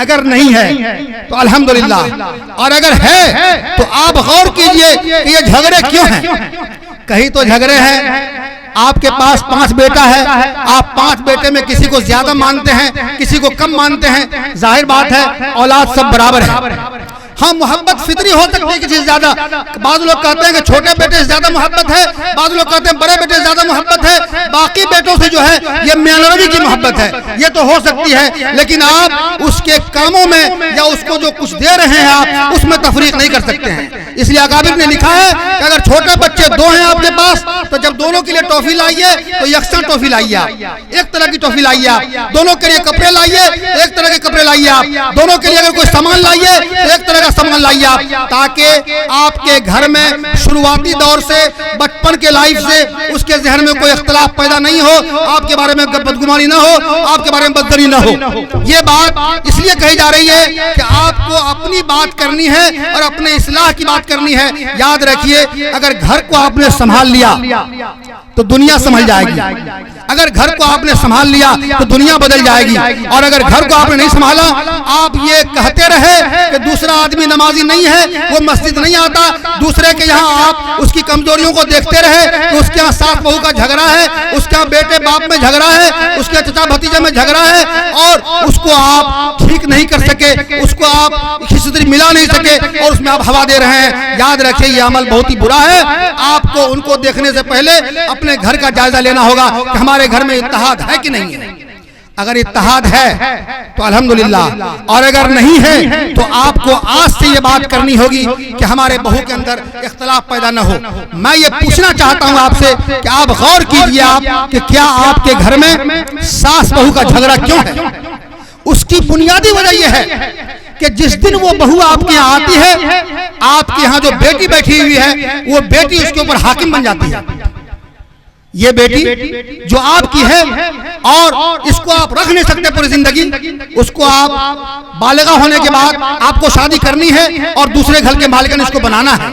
اگر نہیں ہے تو الحمدللہ، اور اگر ہے تو آپ غور کیجئے کہ یہ جھگڑے کیوں ہیں۔ کہیں تو جھگڑے ہیں آپ کے پاس 5 بیٹا ہے، آپ 5 بیٹے میں کسی کو زیادہ مانتے ہیں، کسی کو کم مانتے ہیں، ظاہر بات ہے اولاد سب برابر ہے۔ ہاں محبت فطری ہو سکتی ہے کسی سے زیادہ، بعض لوگ کہتے ہیں کہ چھوٹے بیٹے سے زیادہ محبت ہے، بعض لوگ کہتے ہیں بڑے بیٹے سے زیادہ محبت ہے، باقی بیٹوں سے جو ہے یہ میانروی کی محبت ہے، یہ تو ہو سکتی ہے، لیکن آپ اس کے کاموں میں یا اس کو جو کچھ دے رہے ہیں آپ اس میں تفریق نہیں کر سکتے ہیں۔ اس لیے اکابر نے لکھا ہے کہ اگر چھوٹے بچے 2 ہیں آپ کے پاس تو جب دونوں کے لیے ٹافی لائیے تو یکساں ٹافی لائیے آپ، ایک طرح کی ٹافی لائیے آپ، دونوں کے لیے کپڑے لائیے ایک طرح کے کپڑے لائیے آپ، دونوں کے لیے اگر کوئی سامان لائیے ایک طرح کا سامان لائیے آپ، تاکہ آپ کے گھر میں شروعاتی دور سے بچپن کے لائف سے اس کے ذہن میں کوئی اختلاف پیدا نہیں ہو، آپ کے بارے میں بدگمانی نہ ہو، آپ کے بارے میں بدگمانی نہ ہو۔ یہ بات اس لیے کہی جا رہی ہے کہ آپ کو اپنی بات کرنی ہے اور اپنے اصلاح کی بات کرنی ہے۔ یاد رکھیے اگر گھر کو آپ نے سنبھال لیا تو دنیا سنبھل جائے گی، اگر گھر کو آپ نے سنبھال لیا تو دنیا بدل جائے گی، اور اگر گھر کو آپ نے نہیں سنبھالا، آپ یہ کہتے رہے کہ دوسرا آدمی نمازی نہیں ہے، وہ مسجد نہیں آتا، دوسرے کے یہاں آپ اس کی کمزوریوں کو دیکھتے رہے کہ اس کے یہاں ساس بہو کا جھگڑا ہے، اس کے یہاں بیٹے باپ میں جھگڑا ہے، اس کے چچا بھتیجے میں جھگڑا ہے، اور اس کو آپ ٹھیک نہیں کر سکے، اس کو آپ کسی طرح ملا نہیں سکے اور اس میں آپ ہوا دے رہے ہیں۔ یاد رکھیں یہ عمل بہت ہی برا ہے، آپ کو ان کو دیکھنے سے پہلے اپنے گھر کا جائزہ لینا ہوگا کہ ہمارے گھر میں اتحاد ہے کہ نہیں ہے۔ اگر اتحاد ہے تو الحمدللہ، اور اگر نہیں ہے تو آپ کو آج سے یہ بات کرنی ہوگی کہ ہمارے بہو کے اندر اختلاف پیدا نہ ہو۔ میں یہ پوچھنا چاہتا ہوں آپ سے کہ آپ غور کیجئے آپ کہ کیا آپ کے گھر میں ساس بہو کا جھگڑا کیوں ہے؟ اس کی بنیادی وجہ یہ ہے کہ جس دن وہ بہو آپ کے یہاں آتی ہے، آپ کے یہاں جو بیٹی بیٹھی ہوئی ہے وہ بیٹی اس کے اوپر حاکم بن جاتی ہے۔ یہ بیٹی جو آپ کی ہے اور اس کو آپ رکھ نہیں سکتے پوری زندگی، اس کو آپ بالغہ ہونے کے بعد آپ کو شادی کرنی ہے اور دوسرے گھر کے مالکن اس کو بنانا ہے،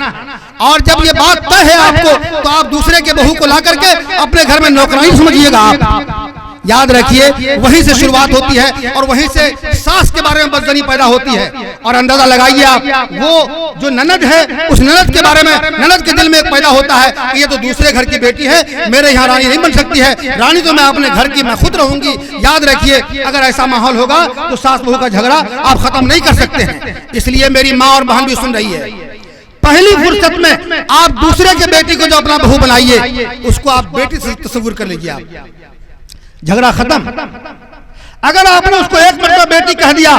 اور جب یہ بات طے ہے آپ کو تو آپ دوسرے کے بہو کو لا کر کے اپنے گھر میں نوکرانی سمجھیے گا آپ۔ یاد رکھیے وہیں سے شروعات ہوتی ہے اور وہیں سے ساس کے بارے میں بدزنی پیدا ہوتی ہے، اور اندازہ لگائیے آپ وہ جو نند ہے اس نند کے بارے میں نند کے دل میں ایک پیدا ہوتا ہے کہ یہ تو دوسرے گھر کی بیٹی ہے، میرے یہاں رانی نہیں بن سکتی ہے، رانی تو میں اپنے گھر کی میں خود رہوں گی۔ یاد رکھیے اگر ایسا ماحول ہوگا تو ساس بہو کا جھگڑا آپ ختم نہیں کر سکتے ہیں۔ اس لیے میری ماں اور بہن بھی سن رہی ہے، پہلی فرصت میں آپ دوسرے کے بیٹی کو جو اپنا بہو بنائیے اس کو آپ بیٹی سے تصور کر لیجیے، آپ جھگڑا ختم۔ اگر آپ نے اس کو ایک مرتبہ بیٹی کہہ دیا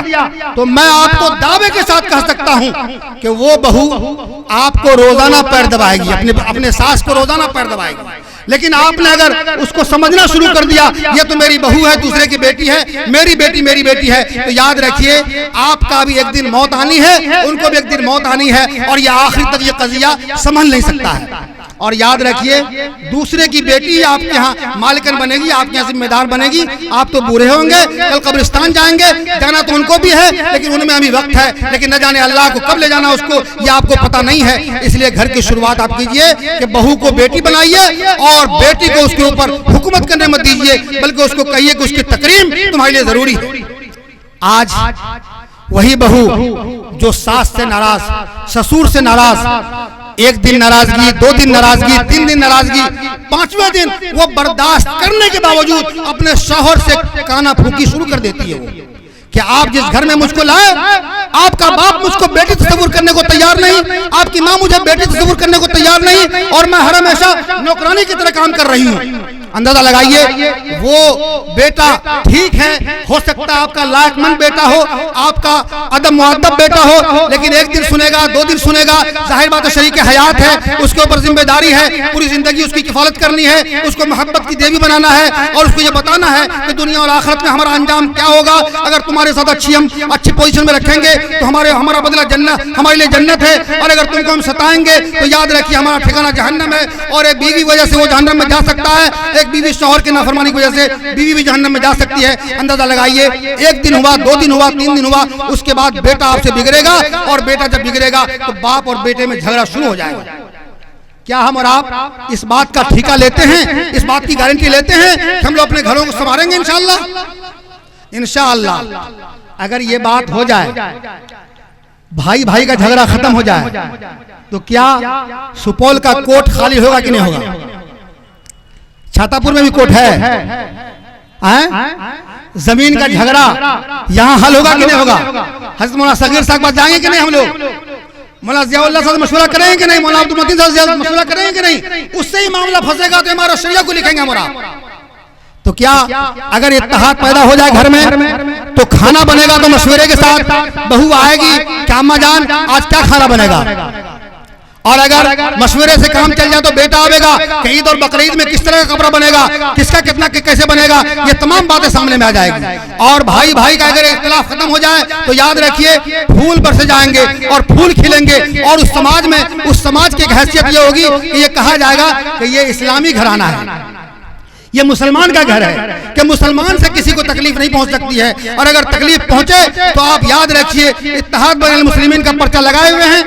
تو میں آپ کو دعوے کے ساتھ کہہ سکتا ہوں کہ وہ بہو آپ کو روزانہ پیر دبائے گی، اپنے ساس کو روزانہ پیر دبائے گی۔ لیکن آپ نے اگر اس کو سمجھنا شروع کر دیا یہ تو میری بہو ہے، دوسرے کی بیٹی ہے، میری بیٹی ہے، تو یاد رکھیے آپ کا بھی ایک دن موت آنی ہے، ان کو بھی ایک دن موت آنی ہے، اور یہ آخر تک یہ قضیہ سنبھل نہیں سکتا ہے۔ اور یاد رکھیے دوسرے کی بیٹی آپ کے ہاں مالکن بنے گی، آپ کے ہاں ذمہ دار بنے گی، آپ تو بوڑھے ہوں گے، کل قبرستان جائیں گے، جانا تو ان کو بھی ہے لیکن ان میں ابھی وقت ہے، لیکن نہ جانے اللہ کو کب لے جانا اس کو یہ آپ کو پتہ نہیں ہے۔ اس لیے گھر کی شروعات آپ کیجئے کہ بہو کو بیٹی بنائیے اور بیٹی کو اس کے اوپر حکومت کرنے مت دیجئے، بلکہ اس کو کہیے کہ اس کی تکریم تمہارے لیے ضروری ہے۔ آج وہی بہو جو ساس سے ناراض، سسور سے ناراض، ایک دن ناراضگی، دو دن ناراضگی، تین دن ناراضگی، پانچویں دن وہ برداشت کرنے کے باوجود اپنے شوہر سے کانا پھونکی شروع کر دیتی ہے وہ کہ آپ جس گھر میں مجھ کو لائے، آپ کا باپ مجھ کو بیٹی تصور کرنے کو تیار نہیں، آپ کی ماں مجھے بیٹی تصور کرنے کو تیار نہیں، اور میں ہر ہمیشہ نوکرانی کی طرح کام کر رہی ہوں۔ اندازہ لگائیے وہ بیٹا ٹھیک ہے، ہو سکتا ہے آپ کا لائق مند بیٹا ہو، آپ کا ادب مؤدب بیٹا ہو، لیکن ایک دن سنے گا، دو دن سنے گا، ظاہر بات ہے شریک حیات ہے، اس کے اوپر ذمہ داری ہے، پوری زندگی اس کی کفالت کرنی ہے، اس کو محبت کی دیوی بنانا ہے، اور اس کو یہ بتانا ہے کہ دنیا اور آخرت میں ہمارا انجام کیا ہوگا، اگر تمہارے ساتھ اچھی پوزیشن میں رکھیں گے تو ہمارا بدلہ جنت، ہمارے لیے جنت ہے، اور اگر تم کو ہم ستائیں گے تو یاد رکھیے ہمارا ٹھکانہ جہنم ہے، اور ایک بیوی وجہ سے وہ جہنم میں جا سکتا ہے، ایک بیوی شوہر کی نافرمانی کی وجہ سے بیوی بھی جہنم میں جا سکتی ہے۔ اندازہ لگائیے ایک دن ہوا، دو دن ہوا، تین دن ہوا، اس کے بعد بیٹا آپ سے بگڑے گا، اور بیٹا جب بگڑے گا تو باپ اور بیٹے میں جھگڑا شروع ہو جائے گا۔ کیا ہم اور آپ اس بات کا ٹھیکہ لیتے ہیں، اس بات کی گارنٹی لیتے ہیں کہ ہم لوگ اپنے گھروں کو سنواریں گے انشاءاللہ؟ انشاءاللہ اگر یہ بات ہو جائے، بھائی بھائی کا جھگڑا ختم ہو جائے، تو کیا سپول کا کوٹ خالی ہوگا کہ نہیں ہوگا؟ چھاتا پور میں بھی کوٹ ہے، زمین کا جھگڑا یہاں حل ہوگا کہ نہیں ہوگا؟ حضرت مولانا صغیر صاحب پاس جائیں گے کہ نہیں ہم لوگ؟ مولانا ضیاء اللہ صاحب مشورہ کریں گے کہ نہیں؟ مولانا عبد المتین صاحب مشورہ کریں گے کہ نہیں؟ اس سے ہی معاملہ پھنسے گا تو ہمارا شریعہ کو لکھیں گے ہمارا۔ تو کیا اگر اتحاد پیدا ہو جائے گھر میں تو کھانا بنے گا تو مشورے کے ساتھ بہو آئے گی کہ اماں جان آج کیا کھانا بنے گا، اور اگر مشورے سے کام چل جائے تو بیٹا آئے گا کہ عید اور بقرعید میں کس طرح کا کپڑا بنے گا، کس کا کتنا کیسے بنے گا، یہ تمام باتیں سامنے میں آ جائے گی۔ اور بھائی بھائی کا اگر اختلاف ختم ہو جائے تو یاد رکھیے پھول برسے جائیں گے اور پھول کھلیں گے، اور اس سماج کی ایک حیثیت یہ ہوگی کہ یہ کہا جائے گا کہ یہ اسلامی گھرانہ ہے، یہ مسلمان کا گھر ہے، کہ مسلمان سے کسی کو تکلیف نہیں پہنچ سکتی ہے، اور اگر تکلیف پہنچے تو آپ یاد رکھیے اتحاد بین المسلمین کا پرچہ لگائے ہوئے ہیں۔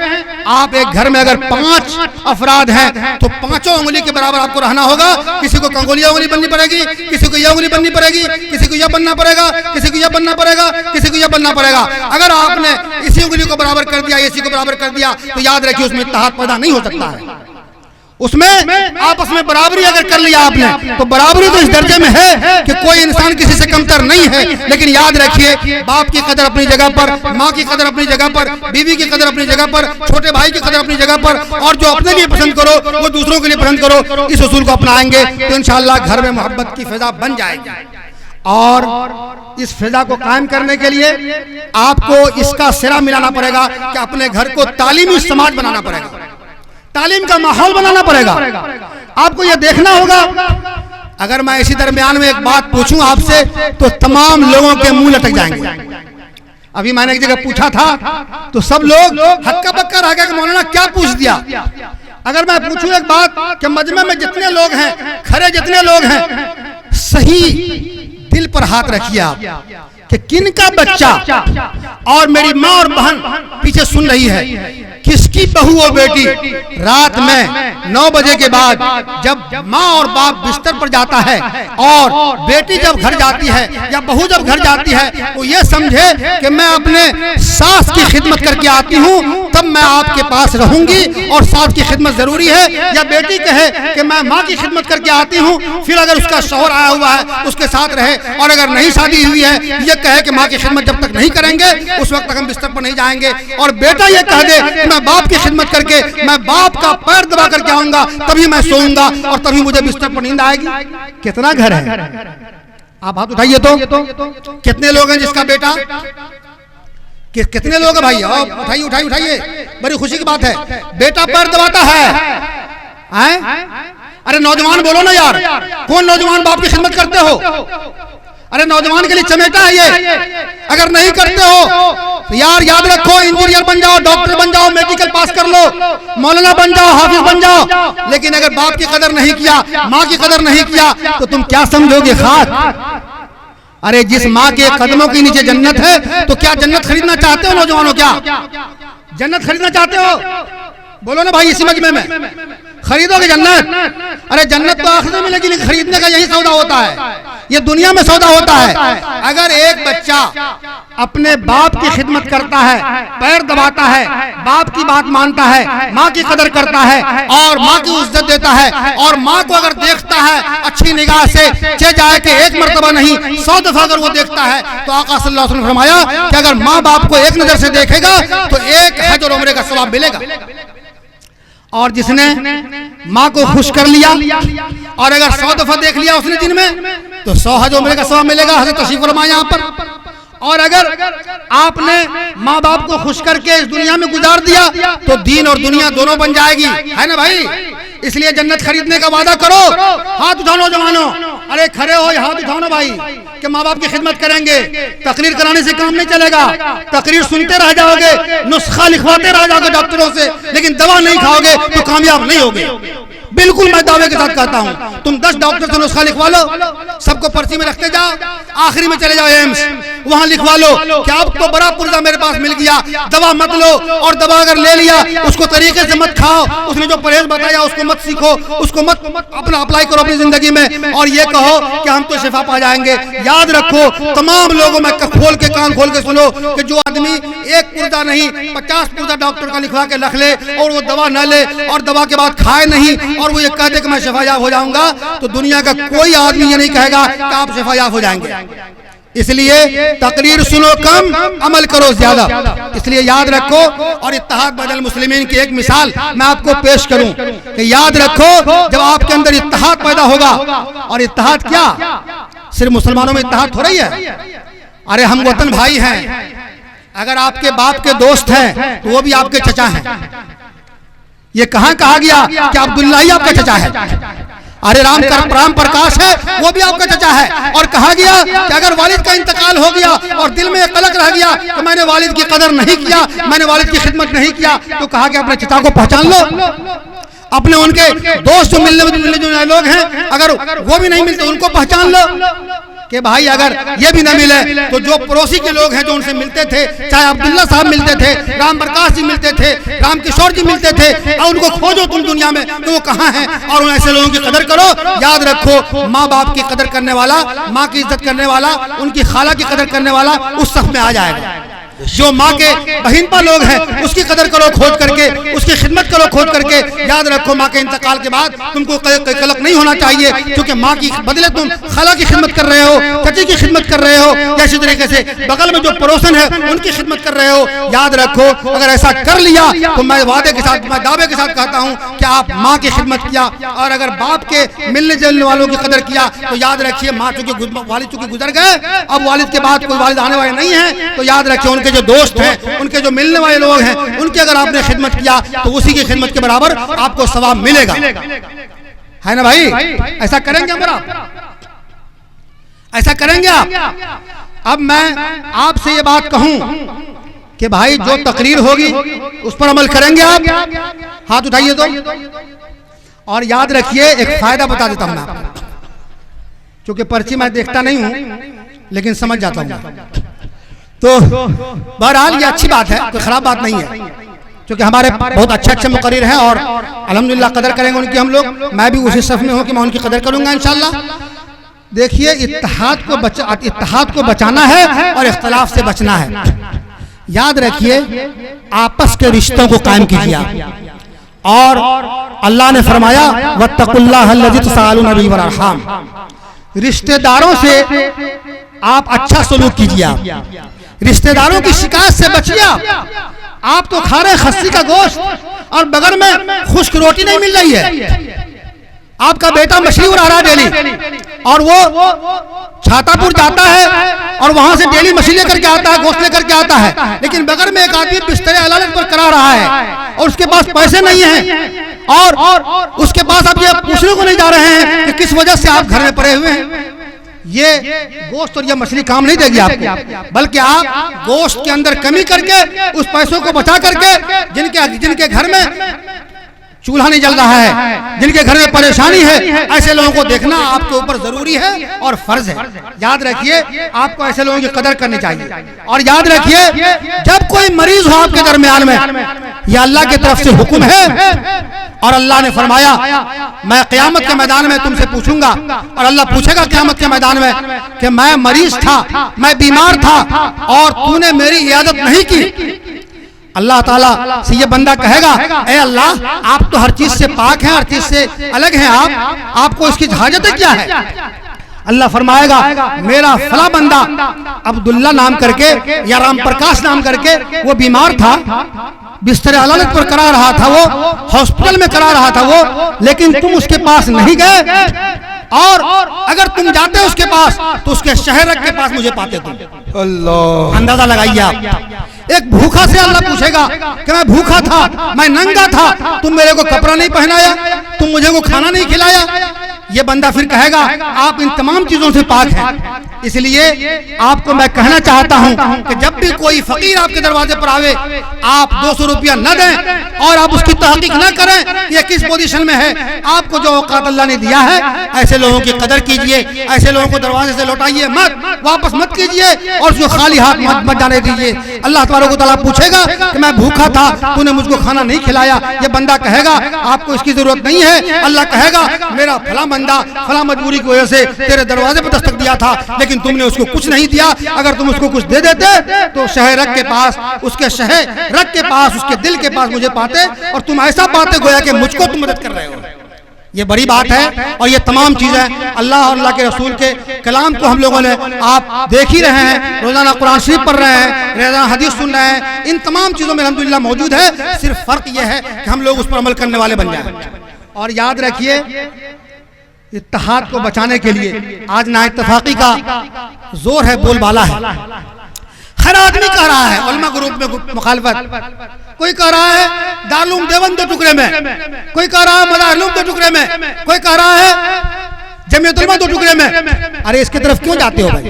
آپ ایک گھر میں اگر 5 افراد ہیں تو 5 انگلی کے برابر آپ کو رہنا ہوگا، کسی کو کنگولیا انگلی بننی پڑے گی، کسی کو یہ انگلی بننی پڑے گی، کسی کو یہ بننا پڑے گا، کسی کو یہ بننا پڑے گا، کسی کو یہ بننا پڑے گا۔ اگر آپ نے اسی انگلی کو برابر کر دیا، اسی کو برابر کر دیا تو یاد رکھیے اس میں اتحاد پیدا نہیں ہو سکتا ہے۔ اس میں آپس میں برابری اگر کر لیا آپ نے تو برابری تو اس درجے میں ہے کہ کوئی انسان کسی سے کمتر نہیں ہے، لیکن یاد رکھیے باپ کی قدر اپنی جگہ پر، ماں کی قدر اپنی جگہ پر، بیوی کی قدر اپنی جگہ پر، چھوٹے بھائی کی قدر اپنی جگہ پر، اور جو اپنے لیے پسند کرو وہ دوسروں کے لیے پسند کرو۔ اس اصول کو اپنائیں گے تو انشاءاللہ گھر میں محبت کی فضا بن جائے گی، اور اس فضا کو قائم کرنے کے لیے آپ کو اس کا سرا ملانا پڑے گا کہ اپنے گھر کو تعلیمی سماج بنانا پڑے گا، تعلیم کا ماحول بنانا پڑے گا۔ آپ کو یہ دیکھنا ہوگا، اگر میں اسی درمیان میں ایک بات پوچھوں آپ سے تو تمام لوگوں کے منہ لٹک جائیں گے۔ ابھی میں نے ایک جگہ پوچھا تھا تو سب لوگ ہکا بکا رہ گیا کہ مولانا کیا پوچھ دیا۔ اگر میں پوچھوں ایک بات کہ مجمع میں جتنے لوگ ہیں، کھڑے جتنے لوگ ہیں، صحیح دل پر ہاتھ رکھیے آپ کہ کن کا بچہ، اور میری ماں اور بہن پیچھے سن رہی ہے، کس کی بہو اور بیٹی رات میں 9 بجے کے بعد جب ماں اور باپ بستر پر جاتا ہے اور بیٹی جب گھر جاتی ہے یا بہو جب گھر جاتی ہے تو یہ سمجھے کہ میں اپنے ساس کی خدمت کر کے آتی ہوں تب میں آپ کے پاس رہوں گی اور ساس کی خدمت ضروری ہے، یا بیٹی کہے کہ میں ماں کی خدمت کر کے آتی ہوں، پھر اگر اس کا شوہر آیا ہوا ہے اس کے ساتھ رہے، اور اگر نہیں شادی ہوئی ہے یہ کہے کہ ماں کی خدمت جب تک نہیں کریں گے اس وقت تک ہم بستر پر نہیں جائیں گے، اور بیٹا یہ کہہ دے میں باپ کی خدمت کر کے، میں باپ کا پیر دبا کر کے آؤں گا تبھی میں سوؤں گا اور تبھی مجھے بستر پر نیند آئے گی۔ کتنا گھر ہے؟ آپ ہاتھ اٹھائیے تو کتنے لوگ ہیں جس کا بیٹا، کتنے لوگ ہیں بھائی؟ اٹھائیے اٹھائیے اٹھائیے، بڑی خوشی کی بات ہے، بیٹا پیر دباتا ہے ارے نوجوان بولو نا یار، کون نوجوان باپ کی خدمت کرتے ہو؟ ارے نوجوان کے لیے چمیٹا ہے یہ، اگر نہیں کرتے ہو تو یار یاد رکھو، انجینئر بن جاؤ، ڈاکٹر بن جاؤ، میڈیکل پاس کر لو، مولانا بن جاؤ، حافظ بن جاؤ، لیکن اگر باپ کی قدر نہیں کیا، ماں کی قدر نہیں کیا تو تم کیا سمجھو گے؟ خاک۔ ارے جس ماں کے قدموں کے نیچے جنت ہے تو کیا جنت خریدنا چاہتے ہو نوجوانوں؟ کیا جنت خریدنا چاہتے ہو؟ بولو نا بھائی، اسی مجمع میں خریدو گے جنت؟ ارے جنت تو آخرت میں ملے گی، لیکن خریدنے کا یہی سودا ہوتا ہے، یہ دنیا میں سودا ہوتا ہے۔ اگر ایک بچہ اپنے باپ کی خدمت کرتا ہے، پیر دباتا ہے، باپ کی بات مانتا ہے، ماں کی قدر کرتا ہے اور ماں کی عزت دیتا ہے، اور ماں کو اگر دیکھتا ہے اچھی نگاہ سے، چہ جائے کہ ایک مرتبہ نہیں 100 دفعہ اگر وہ دیکھتا ہے، تو آقا صلی اللہ علیہ وسلم نے فرمایا کہ اگر ماں باپ کو ایک نظر سے دیکھے گا تو ایک حج اور عمرے کا ثواب ملے گا۔ اور جس نے ماں کو خوش کر لیا اور اگر 100 دفعہ دیکھ لیا اس نے دن میں تو 100 حج عمرے کا ثواب ملے گا۔ حضرت تشریف فرمائے یہاں پر۔ اور اگر آپ نے ماں باپ کو خوش کر کے اس دنیا میں گزار دیا تو دین اور دنیا دونوں بن جائے گی، ہے نا بھائی؟ اس لیے جنت خریدنے کا وعدہ کرو۔ ہاتھ اٹھاؤ نوجوانوں، ارے کھڑے ہو، ہاتھ اٹھاؤ نا بھائی کہ ماں باپ کی خدمت کریں گے۔ تقریر کرانے سے کام نہیں چلے گا، تقریر سنتے رہ جاؤ گے، نسخہ لکھواتے رہ جاؤ گے ڈاکٹروں سے، لیکن دوا نہیں کھاؤ گے تو کامیاب نہیں ہوگے۔ بالکل میں دعوے کے ساتھ کہتا ہوں، تم 10 ڈاکٹر سے نسخہ لکھوا لو، سب کو پرچی میں رکھتے جاؤ، آخری میں چلے جاؤ ایمس، وہاں لکھوا لو کہ آپ کو بڑا پرزہ میرے پاس مل گیا، دوا مت لو، اور دوا اگر لے لیا اس کو طریقے سے مت کھاؤ، اس نے جو پرہیز بتایا اس کو مت سیکھو، اس کو مت اپنا اپلائی کرو اپنی زندگی میں، اور یہ کہو کہ ہم تو شفا پا جائیں گے۔ یاد رکھو تمام لوگوں میں کھول کے کان کھول کے سنو کہ جو آدمی ایک پرزہ نہیں 50 پرزہ ڈاکٹر کا لکھوا کے رکھ لے اور وہ دوا نہ لے اور دوا کے بعد کھائے نہیں اور وہ یہ کہتے کہ میں شفا یاب ہو جاؤں گا، تو دنیا کا کوئی آدمی یہ نہیں کہے گا کہ آپ شفا یاب ہو جائیں گے۔ اس لیے تقریر سنو کم، عمل کرو زیادہ۔ اس لیے یاد رکھو، اور اتحاد بین المسلمین کی ایک مثال میں آپ کو پیش کروں کہ یاد رکھو جب آپ کے اندر اتحاد پیدا ہوگا، اور اتحاد کیا صرف مسلمانوں میں اتحاد ہو رہی ہے، ارے ہم وطن بھائی ہیں، اگر آپ کے باپ کے دوست ہیں تو وہ بھی آپ کے چچا ہیں۔ یہ کہاں کہا گیا کہ عبداللہ ہی آپ کا چچا ہے؟ ارے رام پرکاش ہے وہ بھی آپ کا چچا ہے۔ اور کہا گیا کہ اگر والد کا انتقال ہو گیا اور دل میں قلق رہ گیا کہ میں نے والد کی قدر نہیں کیا، میں نے والد کی خدمت نہیں کیا، تو کہا کہ اپنے چچا کو پہچان لو، اپنے ان کے دوست جو ملنے جو لوگ ہیں اگر وہ بھی نہیں ملتے ان کو پہچان لو کہ بھائی اگر یہ بھی نہ ملے تو جو پڑوسی کے لوگ ہیں جو ان سے ملتے تھے، چاہے عبداللہ صاحب ملتے تھے، رام پرکاش جی ملتے تھے، رام کشور جی ملتے تھے، اور ان کو کھوجو تم دنیا میں کہ وہ کہاں ہیں، اور ان ایسے لوگوں کی قدر کرو۔ یاد رکھو ماں باپ کی قدر کرنے والا، ماں کی عزت کرنے والا، ان کی خالہ کی قدر کرنے والا اس صف میں آ جائے گا۔ جو ماں کے بہن پا لوگ ہیں اس کی قدر کرو کھوج کر کے، اس کی خدمت کرو کھوج کر کے۔ یاد رکھو ماں کے انتقال کے بعد تم کو قلق نہیں ہونا چاہیے، کیونکہ ماں کی بدلے تم خالہ کی خدمت کر رہے ہو، چچی کی خدمت کر رہے ہو، یا اسی طریقے سے بغل میں جو پڑوسن ہے ان کی خدمت کر رہے ہو۔ یاد رکھو اگر ایسا کر لیا تو میں وعدے کے ساتھ، میں دعوے کے ساتھ کہتا ہوں کہ آپ ماں کی خدمت کیا، اور اگر باپ کے ملنے جلنے والوں کی قدر کیا تو یاد رکھیے ماں چونکہ والد چونکہ گزر گئے، اب والد کے بعد کوئی والد آنے والے نہیں ہیں، تو یاد رکھیے ان کے جو دوست ہیں، ان کے جو ملنے والے لوگ ہیں، ان کی اگر آپ نے خدمت کیا تو اسی کی خدمت کے برابر آپ کو ثواب ملے گا، ہے نا بھائی؟ ایسا کریں گے ہم، ایسا کریں گے آپ؟ اب میں آپ سے یہ بات کہوں کہ بھائی جو تقریر ہوگی اس پر عمل کریں گے آپ؟ ہاتھ اٹھائیے تو۔ اور یاد رکھیے ایک فائدہ بتا دیتا ہوں آپ کو، چونکہ پرچی میں دیکھتا نہیں ہوں لیکن سمجھ جاتا ہوں، تو بہرحال یہ اچھی بات ہے، کوئی خراب بات نہیں ہے، کیونکہ ہمارے بہت اچھے مقرر ہیں اور الحمدللہ قدر کریں گے ان کی ہم لوگ۔ میں بھی اسی صف میں ہوں کہ میں ان کی قدر کروں گا انشاءاللہ۔ دیکھیے اتحاد کو بچانا ہے اور اختلاف سے بچنا ہے۔ یاد رکھیے آپس کے رشتوں کو قائم کیجیے، اور اللہ نے فرمایا واتقوا اللہ الذی تساءلون بہ والارحام، رشتہ داروں سے آپ اچھا سلوک کیجیے، رشتہ داروں کی شکایت سے بچیے۔ آپ تو کھا رہے خسی کا گوشت اور بغل میں خشک روٹی نہیں مل رہی ہے، آپ کا بیٹا مچھلی اڑا رہا ہے ڈیلی، اور وہ چھاتا پور جاتا ہے اور وہاں سے ڈیلی مچھلی لے کر کے آتا ہے، گوشت لے کر کے آتا ہے، لیکن بغل میں ایک آدمی بستر علالت پر کرا رہا ہے اور اس کے پاس پیسے نہیں ہیں، اور اس کے پاس اب یہ پوچھنے کو نہیں جا رہے ہیں کہ کس وجہ سے آپ گھر میں پڑے ہوئے ہیں. یہ گوشت اور یہ مچھلی کام نہیں دے گی آپ کو، بلکہ آپ گوشت کے اندر کمی کر کے اس پیسوں کو بچا کر کے جن کے گھر میں چولہا نہیں جل رہا ہے، جن کے گھر میں پریشانی ہے، ایسے لوگوں کو دیکھنا آپ کے اوپر ضروری ہے اور فرض ہے. یاد رکھیے آپ کو ایسے لوگوں کی قدر کرنی چاہیے. اور یاد رکھیے جب کوئی مریض ہو آپ کے درمیان میں، یہ اللہ کی طرف سے حکم ہے. اور اللہ نے فرمایا میں قیامت کے میدان میں تم سے پوچھوں گا، اور اللہ پوچھے گا قیامت کے میدان میں کہ میں مریض تھا، میں بیمار تھا اور تو نے میری عیادت نہیں کی. اللہ تعالیٰ سے یہ بندہ کہے گا اے اللہ آپ تو ہر چیز سے پاک ہیں، ہر چیز سے الگ ہیں، آپ کو اس کی حاجت کیا ہے؟ اللہ فرمائے گا میرا فلاں بندہ عبداللہ نام کر کے یا رام پرکاش نام کر کے وہ بیمار تھا، بستر علالت پر کرا رہا تھا، وہ ہاسپٹل میں کرا رہا تھا وہ، لیکن تم اس کے پاس نہیں گئے، اور اگر تم جاتے اس کے پاس تو اس کے شہر کے پاس مجھے پاتے تم. اللہ اندازہ لگائیے آپ. ایک بھوکا سے اللہ پوچھے گا کہ میں بھوکا تھا، میں ننگا تھا، تم میرے کو کپڑا نہیں پہنایا، تم مجھے کو کھانا نہیں کھلایا. یہ بندہ پھر کہے گا آپ ان تمام چیزوں سے پاک ہیں. اس لیے آپ کو میں کہنا چاہتا ہوں کہ جب بھی کوئی فقیر آپ کے دروازے پر آوے آپ 200 روپیہ نہ دیں اور آپ اس کی تحقیق نہ کریں یہ کس پوزیشن میں ہے. آپ کو جو اوقات اللہ نے دیا ہے ایسے لوگوں کی قدر کیجئے، ایسے لوگوں کو دروازے سے لوٹائیے مت، واپس مت کیجئے اور اس کو خالی ہاتھ مت جانے دیجئے. اللہ تبارک و تعالیٰ پوچھے گا کہ میں بھوکا تھا تو نے مجھ کو کھانا نہیں کھلایا. یہ بندہ کہے گا آپ کو اس کی ضرورت نہیں ہے. اللہ کہے گا میرا فلاں بندہ فلاں مجبوری کی وجہ سے تیرے دروازے پر دستک دیا تھا لیکن تم نے اس کو کچھ نہیں دیا. اگر تم اس کو کچھ دے دیتے تو شہر رکھ کے پاس، اس کے شہر رکھ کے پاس، اس کے دل کے پاس مجھے پاتے، اور تم ایسا پاتے گویا کہ مجھ کو تم مدد کر رہے ہو. یہ بڑی بات ہے. اور یہ تمام چیزیں اللہ اور اللہ کے رسول کے کلام کو ہم لوگوں نے آپ دیکھ ہی رہے ہیں، روزانہ قرآن شریف پڑھ رہے ہیں، روزانہ حدیث سن رہے ہیں. ان تمام چیزوں میں الحمدللہ موجود ہے. صرف فرق یہ ہے کہ ہم لوگ اس پر عمل کرنے والے بن جائیں. اور یاد رکھیے اتحاد کو بچانے کے لیے آج نا اتفاقی کا زور ہے، بول بالا ہے. ہر آدمی کہہ رہا ہے، علماء گروپ میں مخالفت، کوئی کہہ رہا ہے دارالعلوم دیوبند 2 ٹکڑے میں، کوئی کہہ رہا ہے مدارس علوم 2 ٹکڑے میں، کوئی کہہ رہا ہے جمعیت علماء 2 ٹکڑے میں. ارے اس کی طرف کیوں جاتے ہو بھائی،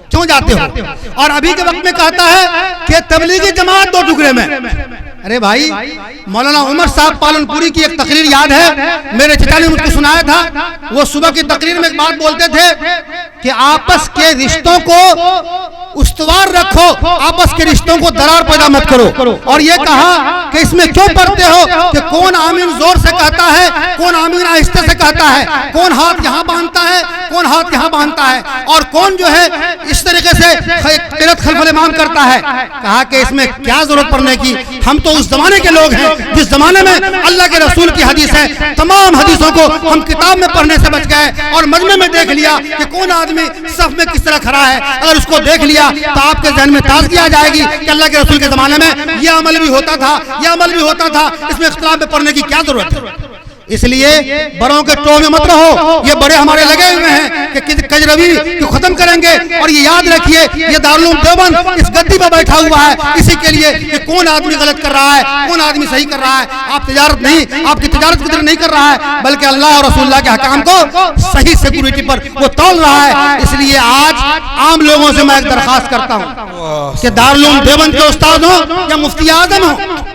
کیوں جاتے ہو؟ اور ابھی کے وقت میں کہتا ہے کہ تبلیغی جماعت 2 ٹکڑے میں. ارے بھائی مولانا عمر صاحب پالن پوری کی ایک تقریر یاد ہے، میرے چچا نے مجھ کو سنایا تھا. وہ صبح کی تقریر میں ایک بات بولتے تھے کہ آپس کے رشتوں کو استوار رکھو، آپس کے رشتوں کو درار پیدا مت کرو. اور یہ کہا کہ اس میں کیوں پڑھتے ہو کہ کون آمین زور سے کہتا ہے، کون آمین آہستہ سے کہتا ہے، کون ہاتھ یہاں باندھتا ہے، کون ہاتھ یہاں باندھتا ہے، اور کون جو ہے اس طریقے سے قرات خلف الامام کرتا ہے. کہا کہ اس میں کیا ضرورت پڑنے کی، ہم تو اس زمانے کے لوگ ہیں جس زمانے میں اللہ کے رسول کی حدیث ہے. تمام حدیثوں کو ہم کتاب میں پڑھنے سے بچ گئے اور مجمع میں دیکھ لیا کہ کون آدمی صف میں کس طرح کھڑا ہے. اگر اس کو دیکھ لیا تو آپ کے ذہن میں تازگی آ جائے گی کہ اللہ کے رسول کے زمانے میں یہ عمل بھی ہوتا تھا، یہ عمل بھی ہوتا تھا. اس میں اختلاف میں پڑھنے کی کیا ضرورت ہے؟ اس لیے بڑوں کے ٹو میں مت رہو. یہ بڑے ہمارے لگے ہوئے ہیں کہ کجروی کو ختم کریں گے. اور یہ یاد رکھیے یہ دارالعلوم دیوبند اس گدی پر بیٹھا ہوا ہے اسی کے لیے کہ کون آدمی غلط کر رہا ہے، کون آدمی صحیح کر رہا ہے. آپ تجارت نہیں، آپ کی تجارت کی طرح نہیں کر رہا ہے، بلکہ اللہ اور رسول اللہ کے احکام کو صحیح سیکورٹی پر وہ تول رہا ہے. اس لیے آج عام لوگوں سے میں ایک درخواست کرتا ہوں کہ دارالعلوم دیوبند کے استاد ہوں یا مفتی اعظم ہوں،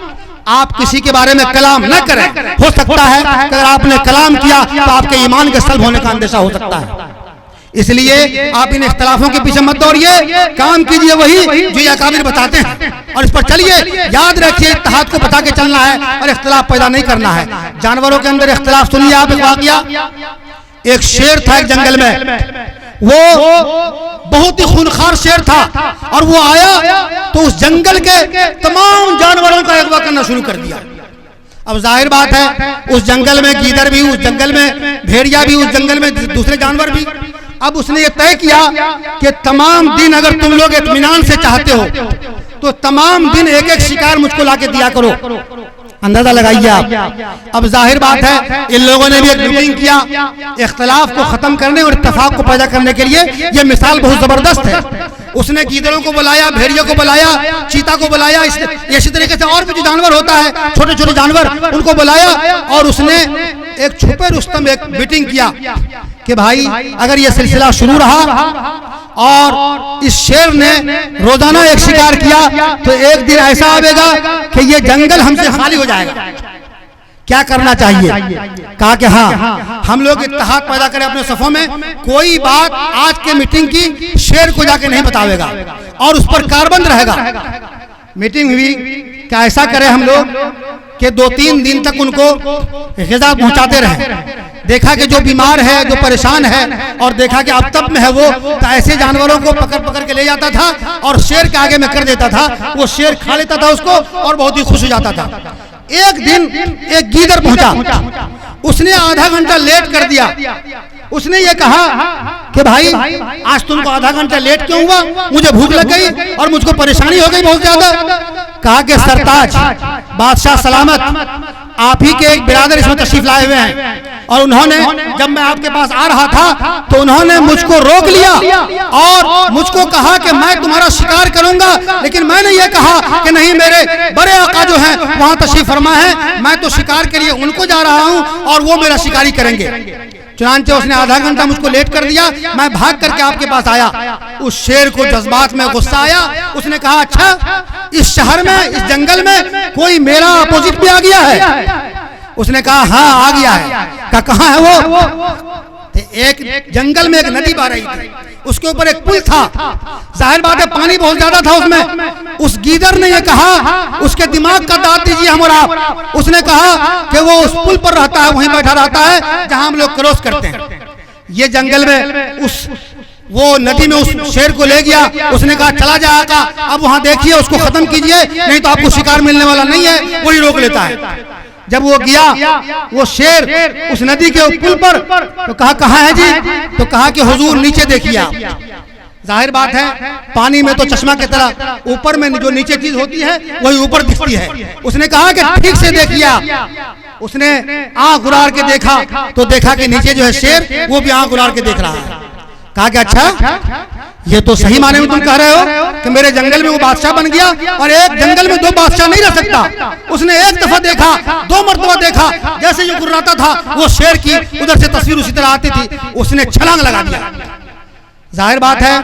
آپ کسی کے بارے میں کلام نہ کریں. ہو سکتا ہے کہ اگر آپ نے کلام کیا تو آپ کے ایمان کے سلب ہونے کا اندیشہ ہو سکتا ہے. اس لیے آپ ان اختلافوں کے پیچھے مت دوڑیے، کام کیجئے وہی جو یہ اکابر بتاتے ہیں اور اس پر چلیے. یاد رکھیے اتحاد کو بتا کے چلنا ہے اور اختلاف پیدا نہیں کرنا ہے. جانوروں کے اندر اختلاف سنیے آپ ایک واقعہ. ایک شیر تھا ایک جنگل میں، وہ بہت ہی خونخوار شیر تھا اور وہ آیا تو اس جنگل کے تمام جانوروں کا اغوا کرنا شروع کر دیا. اب ظاہر بات ہے اس جنگل میں گیدڑ بھی، اس جنگل میں بھیڑیا بھی، اس جنگل میں دوسرے جانور بھی. اب اس نے یہ طے کیا کہ تمام دن اگر تم لوگ اطمینان سے چاہتے ہو تو تمام دن ایک ایک شکار مجھ کو لا کے دیا کرو. اندازہ لگائیے آپ. اب ظاہر بات ہے ان لوگوں نے بھی ایک میٹنگ کیا اختلاف کو ختم کرنے اور اتفاق کو پیدا کرنے کے لیے. یہ مثال بہت زبردست ہے. اس نے گیدڑوں کو بلایا، بھیڑیوں کو بلایا، چیتا کو بلایا، اسی طریقے سے اور بھی جو جانور ہوتا ہے چھوٹے چھوٹے جانور ان کو بلایا، اور اس نے ایک چھپے رستم ایک میٹنگ کیا کہ بھائی اگر یہ سلسلہ شروع رہا اور اس شیر نے روزانہ ایک شکار کیا تو ایک دن ایسا آئے گا کہ یہ جنگل ہم سے خالی ہو جائے گا، کیا کرنا چاہیے؟ کہا کہ ہاں ہم لوگ اتحاد پیدا کریں اپنے صفوں میں، کوئی بات آج کے میٹنگ کی شیر کو جا کے نہیں بتاوے گا اور اس پر کاربند رہے گا۔ میٹنگ ہوئی کہ ایسا کرے ہم لوگ کہ 2-3 دن تک ان کو غذا پہنچاتے رہیں، دیکھا کہ جو بیمار ہے، جو پریشان ہے، اور دیکھا کہ اب تب میں ہے وہ، تو ایسے جانوروں کو پکڑ پکڑ کے لے جاتا تھا اور شیر کے آگے میں کر دیتا تھا، وہ شیر کھا لیتا تھا اس کو اور بہت ہی خوش ہو جاتا تھا۔ ایک دن ایک گیدڑ پہنچا، اس نے آدھا گھنٹہ لیٹ کر دیا، اس نے یہ کہا کہ بھائی آج تم کو آدھا گھنٹہ لیٹ کیوں ہوا؟ مجھے بھوک لگ گئی اور مجھ کو پریشانی ہو گئی بہت زیادہ۔ کہا کہ سرتاج بادشاہ سلامت، آپ ہی کے ایک برادر اس میں تشریف لائے ہوئے ہیں، اور انہوں نے جب میں آپ کے پاس آ رہا تھا تو انہوں نے مجھ کو روک لیا اور مجھ کو کہا کہ میں تمہارا شکار کروں گا، لیکن میں نے یہ کہا کہ نہیں، میرے بڑے آقا جو ہیں وہاں تشریف فرما ہے، میں تو شکار کے لیے ان کو جا رہا ہوں اور وہ میرا شکاری کریں گے۔ چنانچہ اس نے آدھا گھنٹہ مجھ کو لیٹ کر دیا، میں بھاگ کر کے آپ کے پاس آیا۔ اس شیر کو جذبات میں غصہ آیا، اس نے کہا اچھا اس شہر میں، اس جنگل میں کوئی میرا اپوزٹ بھی آ گیا ہے؟ اس نے کہا ہاں آ گیا ہے۔ کہا کہاں ہے وہ؟ ایک جنگل میں ایک ندی بہ رہی تھی، اس کے اوپر ایک پل تھا، ظاہر بات ہے پانی بہت زیادہ تھا اس میں۔ اس گیدڑ نے یہ کہا، اس کے دماغ کا دانت دیجیے ہم اور آپ، اس نے کہا کہ وہ اس پل پر رہتا ہے، وہیں بیٹھا رہتا ہے جہاں ہم لوگ کراس کرتے ہیں۔ یہ جنگل میں وہ ندی میں اس شیر کو لے گیا، اس نے کہا چلا جائے آقا، اب وہاں دیکھیے اس کو ختم کیجئے، نہیں تو آپ کو شکار ملنے والا نہیں ہے، وہی روک لیتا ہے۔ جب وہ گیا وہ شیر اس ندی کے پل پر، تو کہا کہاں ہے جی؟ تو کہا کہ حضور نیچے دیکھیے آپ۔ ظاہر بات ہے پانی میں تو چشمہ کی طرح اوپر میں جو نیچے چیز ہوتی ہے وہی اوپر دکھتی ہے۔ اس نے کہا کہ ٹھیک سے دیکھیے آپ۔ اس نے آنکھ گرار کے دیکھا تو دیکھا کہ نیچے جو ہے شیر وہ بھی آنکھ گرار کے دیکھ رہا ہے۔ کہا کہ اچھا یہ تو صحیح معنی میں تم کہہ رہے ہو کہ میرے جنگل میں وہ بادشاہ بن گیا، اور ایک جنگل میں 2 بادشاہ نہیں رہ سکتا۔ اس نے ایک دفعہ دیکھا، 2 مرتبہ دیکھا، جیسے جو گراتا تھا وہ شیر کی ادھر سے تصویر اسی طرح آتی تھی، اس نے چھلانگ لگا دیا۔ ظاہر بات ہے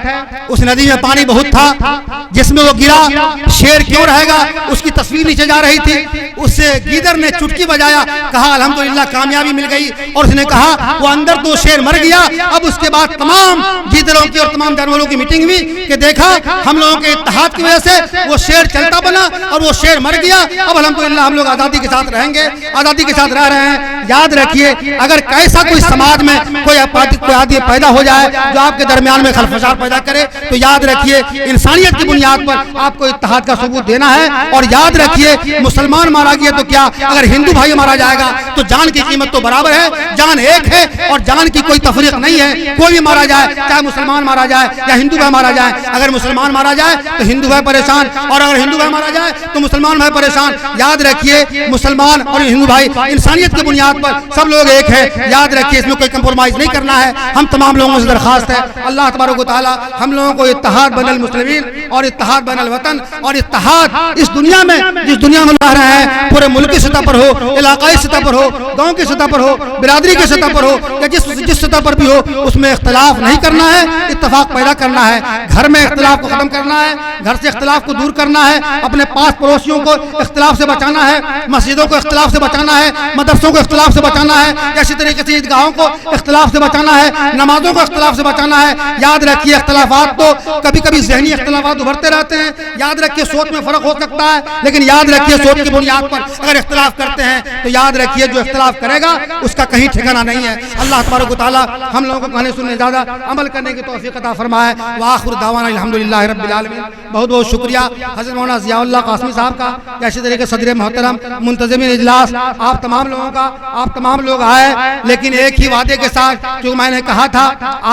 اس ندی میں پانی بہت تھا، جس میں وہ گرا، شیر کیوں رہے گا، اس کی تصویر نیچے جا رہی تھی۔ اس سے گیدڑ نے چٹکی بجایا، کہا الحمدللہ کامیابی مل گئی، اور اس نے کہا وہ اندر تو شیر مر گیا۔ اب اس کے بعد تمام گیدڑوں کی اور تمام جانوروں کی میٹنگ ہوئی کہ دیکھا ہم لوگوں کے اتحاد کی وجہ سے وہ شیر چلتا بنا اور وہ شیر مر گیا، اب الحمدللہ ہم لوگ آزادی کے ساتھ رہیں گے، آزادی کے ساتھ رہ رہے ہیں۔ یاد رکھیے اگر ایسا کوئی سماج میں کوئی آدمی پیدا ہو جائے جو آپ کے درمیان میں خلفشار پیدا کرے، تو یاد رکھیے انسانیت کی بنیاد پر آپ کو اتحاد کا ثبوت دینا ہے۔ اور یاد رکھیے مسلمان مارا گیا تو کیا، اگر ہندو بھائی مارا جائے گا تو جان کی قیمت تو برابر ہے، جان ایک ہے اور جان کی کوئی تفریق نہیں ہے۔ کوئی بھی مارا جائے، چاہے مسلمان مارا جائے یا ہندو بھائی مارا جائے، اگر مسلمان مارا جائے تو ہندو بھائی پریشان، اور اگر ہندو بھائی مارا جائے تو مسلمان بھائی پریشان۔ یاد رکھیے مسلمان اور ہندو بھائی انسانیت کی بنیاد پر سب لوگ ایک ہے، یاد رکھیے اس میں کوئی کمپرومائز نہیں کرنا ہے۔ ہم تمام لوگوں سے درخواست ہے اللہ تبارک و تعالی ہم لوگوں کو اتحاد بین المسلمین اور اتحاد بین الوطن اور اتحاد اس دنیا میں جس دنیا میں رہ رہے ہیں، پورے ملک کی سطح پر ہو، علاقائی سطح پر ہو، گاؤں کی سطح پر ہو، برادری کی سطح پر ہو، یا جس سطح پر بھی ہو، اس میں اختلاف نہیں کرنا ہے، اتفاق پیدا کرنا ہے۔ گھر میں اختلاف کو ختم کرنا ہے، گھر سے اختلاف کو دور کرنا ہے، اپنے پاس پڑوسیوں کو اختلاف سے بچانا ہے، مسجدوں کو اختلاف سے بچانا ہے، مدرسوں کو اختلاف سے بچانا ہے، اسی طریقے سے عیدگاہوں کو اختلاف سے بچانا ہے، نمازوں کو اختلاف سے بچانا ہے۔ یاد رکھیے اختلافات تو کبھی کبھی ذہنی اختلافات ابھرتے رہتے ہیں، یاد رکھیے سوچ میں فرق ہو سکتا ہے، لیکن یاد رکھیے سوچ کی بنیاد پر اگر اختلاف کرتے ہیں تو یاد رکھیے جو اختلاف کرے گا اس کا کہیں ٹھکانہ نہیں ہے۔ اللہ تبارک و تعالی ہم لوگوں کو کہنے سننے زیادہ عمل کرنے کی توفیق عطا فرمائے۔ وآخر دعوانا الحمدللہ رب العالمین۔ بہت بہت شکریہ حضرت مولانا ضیاء اللہ قاسمی صاحب کا، یا اسی طریقے صدر محترم منتظمین اجلاس، آپ تمام لوگوں کا، آپ تمام لوگ آئے، لیکن ایک ہی وعدے کے ساتھ جو میں نے کہا تھا،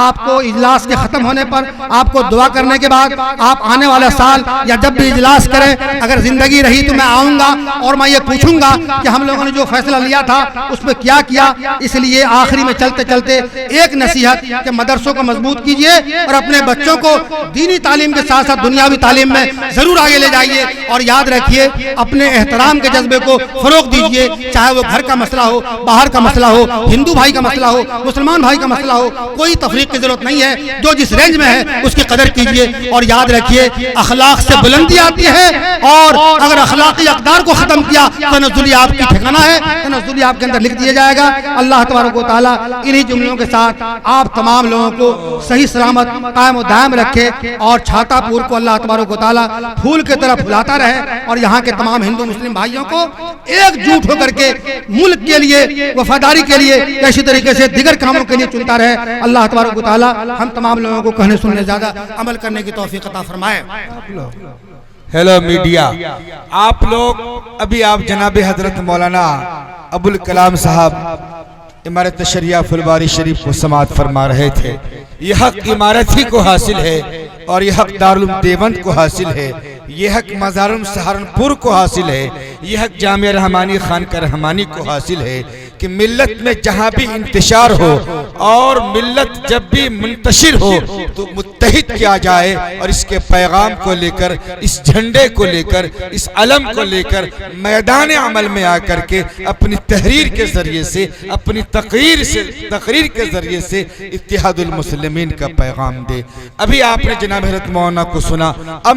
آپ کو اجلاس کے ختم ہونے پر آپ کو دعا کرنے کے بعد آپ آنے والا سال یا جب بھی اجلاس کریں، اگر زندگی رہی تو میں آؤں گا اور میں یہ پوچھوں گا کہ ہم لوگوں نے جو فیصلہ لیا تھا اس پہ کیا کیا۔ اس لیے آخری میں چلتے چلتے ایک نصیحت کہ مدرسوں کو مضبوط کیجئے اور اپنے بچوں کو دینی تعلیم کے ساتھ ساتھ دنیاوی تعلیم میں ضرور آگے لے جائیے، اور یاد رکھیے اپنے احترام کے جذبے کو فروغ دیجئے، چاہے وہ گھر کا مسئلہ ہو، باہر کا مسئلہ ہو، ہندو بھائی کا مسئلہ ہو، مسلمان بھائی کا مسئلہ ہو، کوئی تفریق کی ضرورت نہیں ہے، جو جس رینج میں ہے اس کی قدر کیجئے، اور یاد رکھیے اخلاق سے بلندی آتی ہے، اور اگر اخلاقی اقدار کو ختم کیا تنزلی آپ کی ٹھکانہ ہے، تنزلی آپ کے اندر لکھ دیا جائے گا۔ اللہ تبارک و تعالیٰ انہی جملوں کے ساتھ آپ تمام لوگوں کو صحیح سلامت قائم و دائم رکھے، اور چھاتا پور کو اللہ تبارک و تعالیٰ پھول کی طرح پھلاتا رہے، اور یہاں کے تمام ہندو مسلم بھائیوں کو ایک جوٹ ہو کر کے ملک کے لیے، وفاداری کے لیے، اسی طریقے سے دیگر کاموں کے لیے چنتا رہے۔ اللہ تبارک و تعالیٰ ہم تمام لوگوں کو کہنے سننے زیادہ عمل کرنے کی توفیق عطا فرمائے۔ ہیلو میڈیا، آپ لوگ ابھی آپ جناب حضرت مولانا ابوالکلام صاحب عمارت تشریعہ فلباری شریف کو سماعت فرما رہے تھے۔ یہ حق عمارت ہی کو حاصل ہے، اور یہ حق دارالعلوم دیوبند کو حاصل ہے، یہ حق مزارالعلوم سہارنپور کو حاصل ہے، یہ حق جامعہ رحمانی خانقاہ رحمانی کو حاصل ہے کہ ملت میں جہاں بھی انتشار ہو اور ملت جب بھی منتشر ہو تو متحد کیا جائے، اور اس کے پیغام کو لے کر، اس جھنڈے کو لے کر، اس علم کو لے کر میدان عمل میں آ کر کے اپنی تحریر کے ذریعے سے، اپنی تقریر کے ذریعے سے اتحاد المسلمین کا پیغام دے۔ ابھی آپ نے جناب حضرت مولانا کو سنا۔